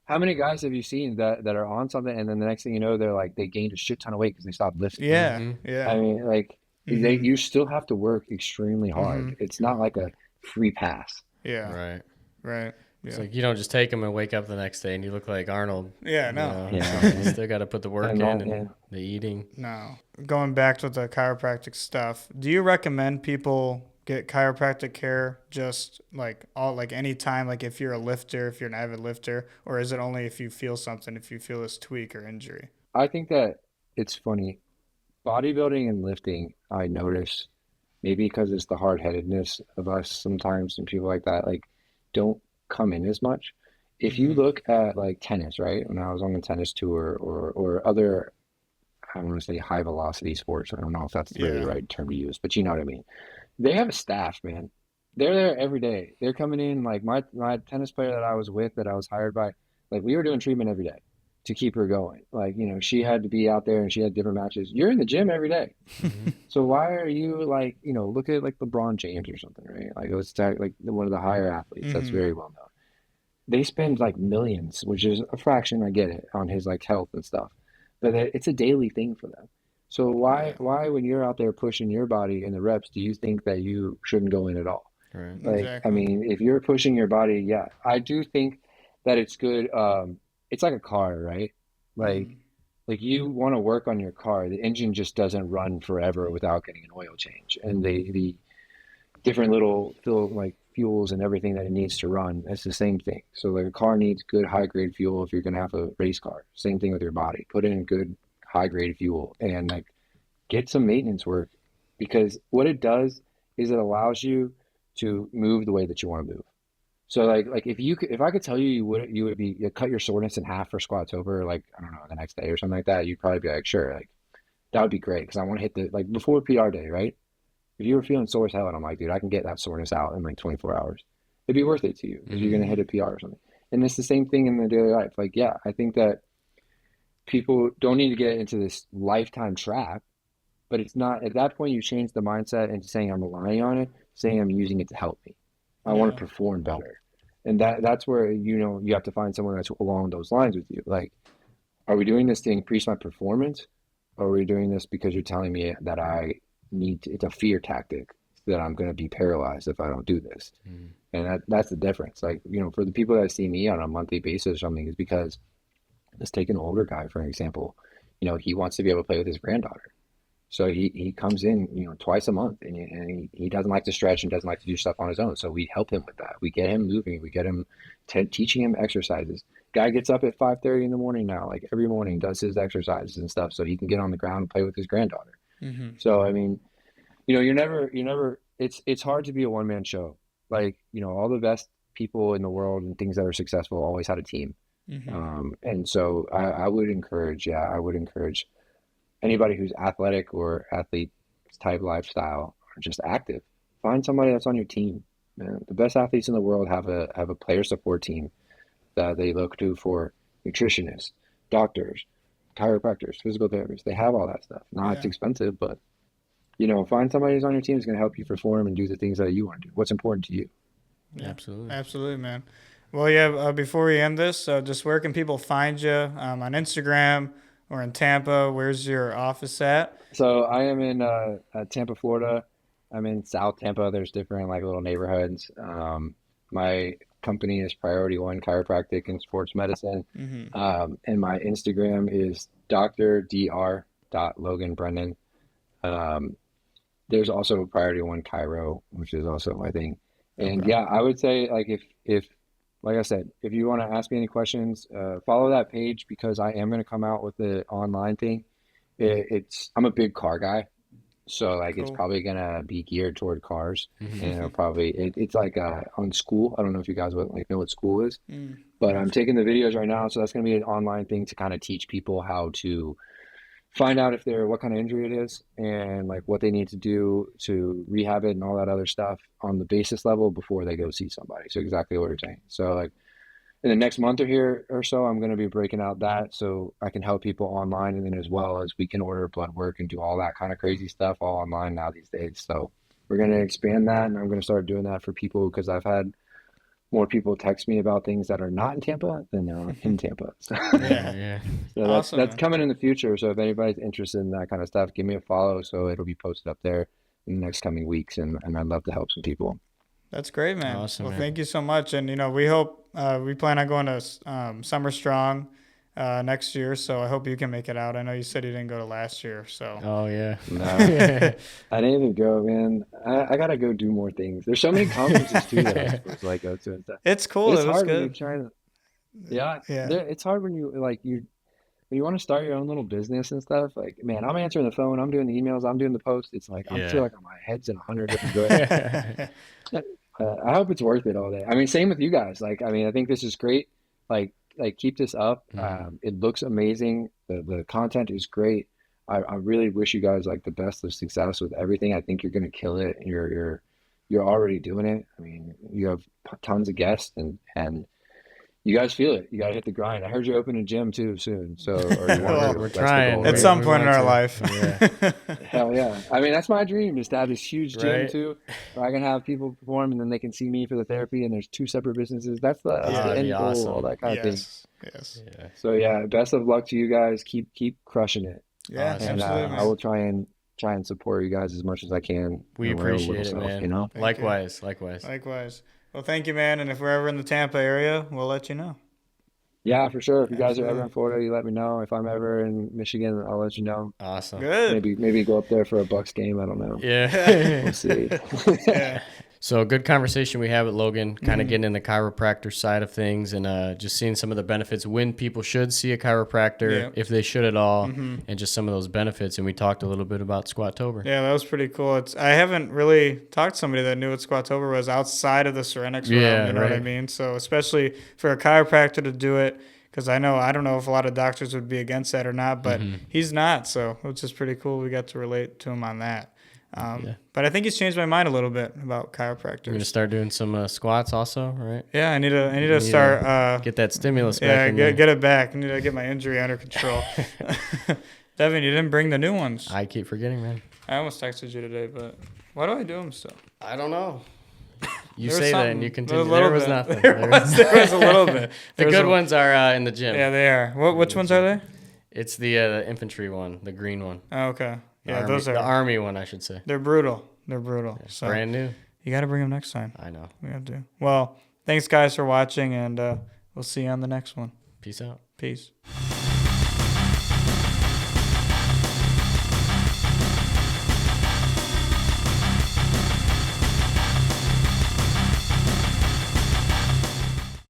How many guys have you seen that are on something and then the next thing you know they're like they gained a shit ton of weight because they stopped lifting? Yeah, yeah. I mean, like you still have to work extremely hard. It's not like a free pass. Yeah. Right. It's like you don't just take them and wake up the next day and you look like Arnold. Yeah, no. You still got to put the work in and the eating. No. Going back to the chiropractic stuff, do you recommend people get chiropractic care just like any time, like if you're a lifter, if you're an avid lifter, or is it only if you feel something, if you feel this tweak or injury? I think that it's funny. Bodybuilding and lifting, I notice, maybe because it's the hard-headedness of us sometimes and people like that, like don't come in as much. If you look at like tennis, right? When I was on the tennis tour or other, I don't want to say high velocity sports. I don't know if that's really the right term to use, but you know what I mean. They have a staff, man. They're there every day. They're coming in like my tennis player that I was with, that I was hired by, like we were doing treatment every day to keep her going. Like, she had to be out there and she had different matches. You're in the gym every day. So why are you like, look at like LeBron James or something, right? Like it's like one of the higher athletes that's very well known. They spend like millions, which is a fraction, I get it, on his like health and stuff. But it's a daily thing for them. So why when you're out there pushing your body in the reps, do you think that you shouldn't go in at all? Right. Like, exactly. I mean, if you're pushing your body, yeah, I do think that it's good. It's like a car, right? Like like you want to work on your car. The engine just doesn't run forever without getting an oil change, and the different little fuels and everything that it needs to run. That's the same thing. So like a car needs good high grade fuel if you're gonna have a race car. Same thing with your body. Put in good high grade fuel and like get some maintenance work, because what it does is it allows you to move the way that you want to move. So like if I could tell you you'd cut your soreness in half for Squatober, like I don't know, the next day or something like that, you'd probably be like, sure, like that would be great because I want to hit the like before PR day, right? If you were feeling sore as hell, and I'm like, dude, I can get that soreness out in like 24 hours, it'd be worth it to you because you're gonna hit a PR or something. And it's the same thing in their daily life. Like, yeah, I think that people don't need to get into this lifetime trap, but it's not at that point you change the mindset into saying I'm relying on it, saying I'm using it to help me. I want to perform better. And that's where you have to find someone that's along those lines with you. Like, are we doing this to increase my performance? Or are we doing this because you're telling me that I need to, it's a fear tactic that I'm going to be paralyzed if I don't do this. And that's the difference. Like, for the people that see me on a monthly basis or something, is because let's take an older guy, for example, he wants to be able to play with his granddaughter. So he comes in, twice a month, and he doesn't like to stretch and doesn't like to do stuff on his own. So we help him with that. We get him moving. We get him teaching him exercises. Guy gets up at 5:30 in the morning now, like every morning, does his exercises and stuff so he can get on the ground and play with his granddaughter. So, I mean, you're never, it's hard to be a one-man show. Like, all the best people in the world and things that are successful always had a team. And so I would encourage anybody who's athletic or athlete type lifestyle or just active, find somebody that's on your team. Man, the best athletes in the world have a player support team that they look to for nutritionists, doctors, chiropractors, physical therapists. They have all that stuff. It's expensive, but find somebody who's on your team who's going to help you perform and do the things that you want to do. What's important to you? Yeah, Absolutely, man. Well, yeah. Before we end this, just where can people find you on Instagram or in Tampa? Where's your office at? So I am in Tampa, Florida. I'm in South Tampa. There's different like little neighborhoods. My company is Priority One Chiropractic and Sports Medicine. And my Instagram is Dr. Logan Brennan. There's also Priority One Chiro, which is also my thing. And yeah, I would say like if like I said, if you want to ask me any questions, follow that page because I am going to come out with the online thing. I'm a big car guy, so like it's probably going to be geared toward cars, and it's like on school. I don't know if you guys would know what school is, but I'm taking the videos right now, so that's going to be an online thing to kind of teach people how to find out what kind of injury it is and like what they need to do to rehab it and all that other stuff on the basis level before they go see somebody. So exactly what you're saying. So like in the next month or so, I'm going to be breaking out that so I can help people online, and then as well as we can order blood work and do all that kind of crazy stuff all online now these days. So we're going to expand that, and I'm going to start doing that for people because I've had more people text me about things that are not in Tampa than are in Tampa. So, so that's coming in the future. So if anybody's interested in that kind of stuff, give me a follow. So it'll be posted up there in the next coming weeks, and I'd love to help some people. That's great, man. Awesome, well, man. Thank you so much. And, we hope we plan on going to Summer Strong next year. So I hope you can make it out. I know you said you didn't go to last year. So. Oh, yeah. No, I didn't even go, man. I got to go do more things. There's so many conferences, too, that I'm supposed to go to and stuff. It's cool. It's it was hard good. when you're trying to, it's hard when you, when you want to start your own little business and stuff. Like, man, I'm answering the phone. I'm doing the emails. I'm doing the posts. It's like, I feel like my head's in 100 different directions. I hope it's worth it all day. I mean, same with you guys. Like, I mean, I think this is great. Like keep this up. It looks amazing. The content is great. I really wish you guys like the best of success with everything. I think you're gonna kill it. You're already doing it. I mean, you have tons of guests and you guys feel it. You gotta hit the grind. I heard you open a gym too soon. So we're trying at some point in our life. Yeah. Hell yeah. I mean, that's my dream is to have this huge gym too, where I can have people perform and then they can see me for the therapy and there's two separate businesses. That's the end goal, awesome. all that kind of thing. Yes. Yeah. So yeah, best of luck to you guys. Keep crushing it. Yeah, Awesome. And absolutely. I will try and support you guys as much as I can. We appreciate it, man. Likewise. Likewise. Well, thank you, man. And if we're ever in the Tampa area, we'll let you know. Yeah, for sure. If you guys are ever Absolutely. in Florida, you let me know. If I'm ever in Michigan, I'll let you know. Awesome. Good. Maybe go up there for a Bucks game. I don't know. Yeah. We'll see. Yeah. So good conversation we have with Logan, kind of Mhm. getting in the chiropractor side of things and just seeing some of the benefits when people should see a chiropractor, Yeah. if they should at all, Mhm. and just some of those benefits. And we talked a little bit about Squatober. Yeah, that was pretty cool. I haven't really talked to somebody that knew what Squatober was outside of the Sorinex realm, Yeah, you know what I right. mean? So especially for a chiropractor to do it, because I don't know if a lot of doctors would be against that or not, but he's not, so which is pretty cool. We got to relate to him on that. Yeah. But I think he's changed my mind a little bit about You're gonna chiropractors. start doing some squats also, right? Yeah, I need to You need start. get that stimulus Yeah, back in there. get it back. I need to get my injury under control. Devin, you didn't bring the new ones. I keep forgetting, man. I almost texted you today, but why do I do them still? I don't know. You There was say that and something. you A continue. little There was bit. nothing. There was a little bit. The There was good a- ones are in the gym. Yeah, they are. Which ones are they? It's the infantry one, the green one. Oh, okay. The Yeah, army, those are. the army one, I should say. They're brutal. They're brutal. So Brand new. you got to bring them next time. I know. We got to. Well, thanks guys for watching, and we'll see you on the next one. Peace out. Peace.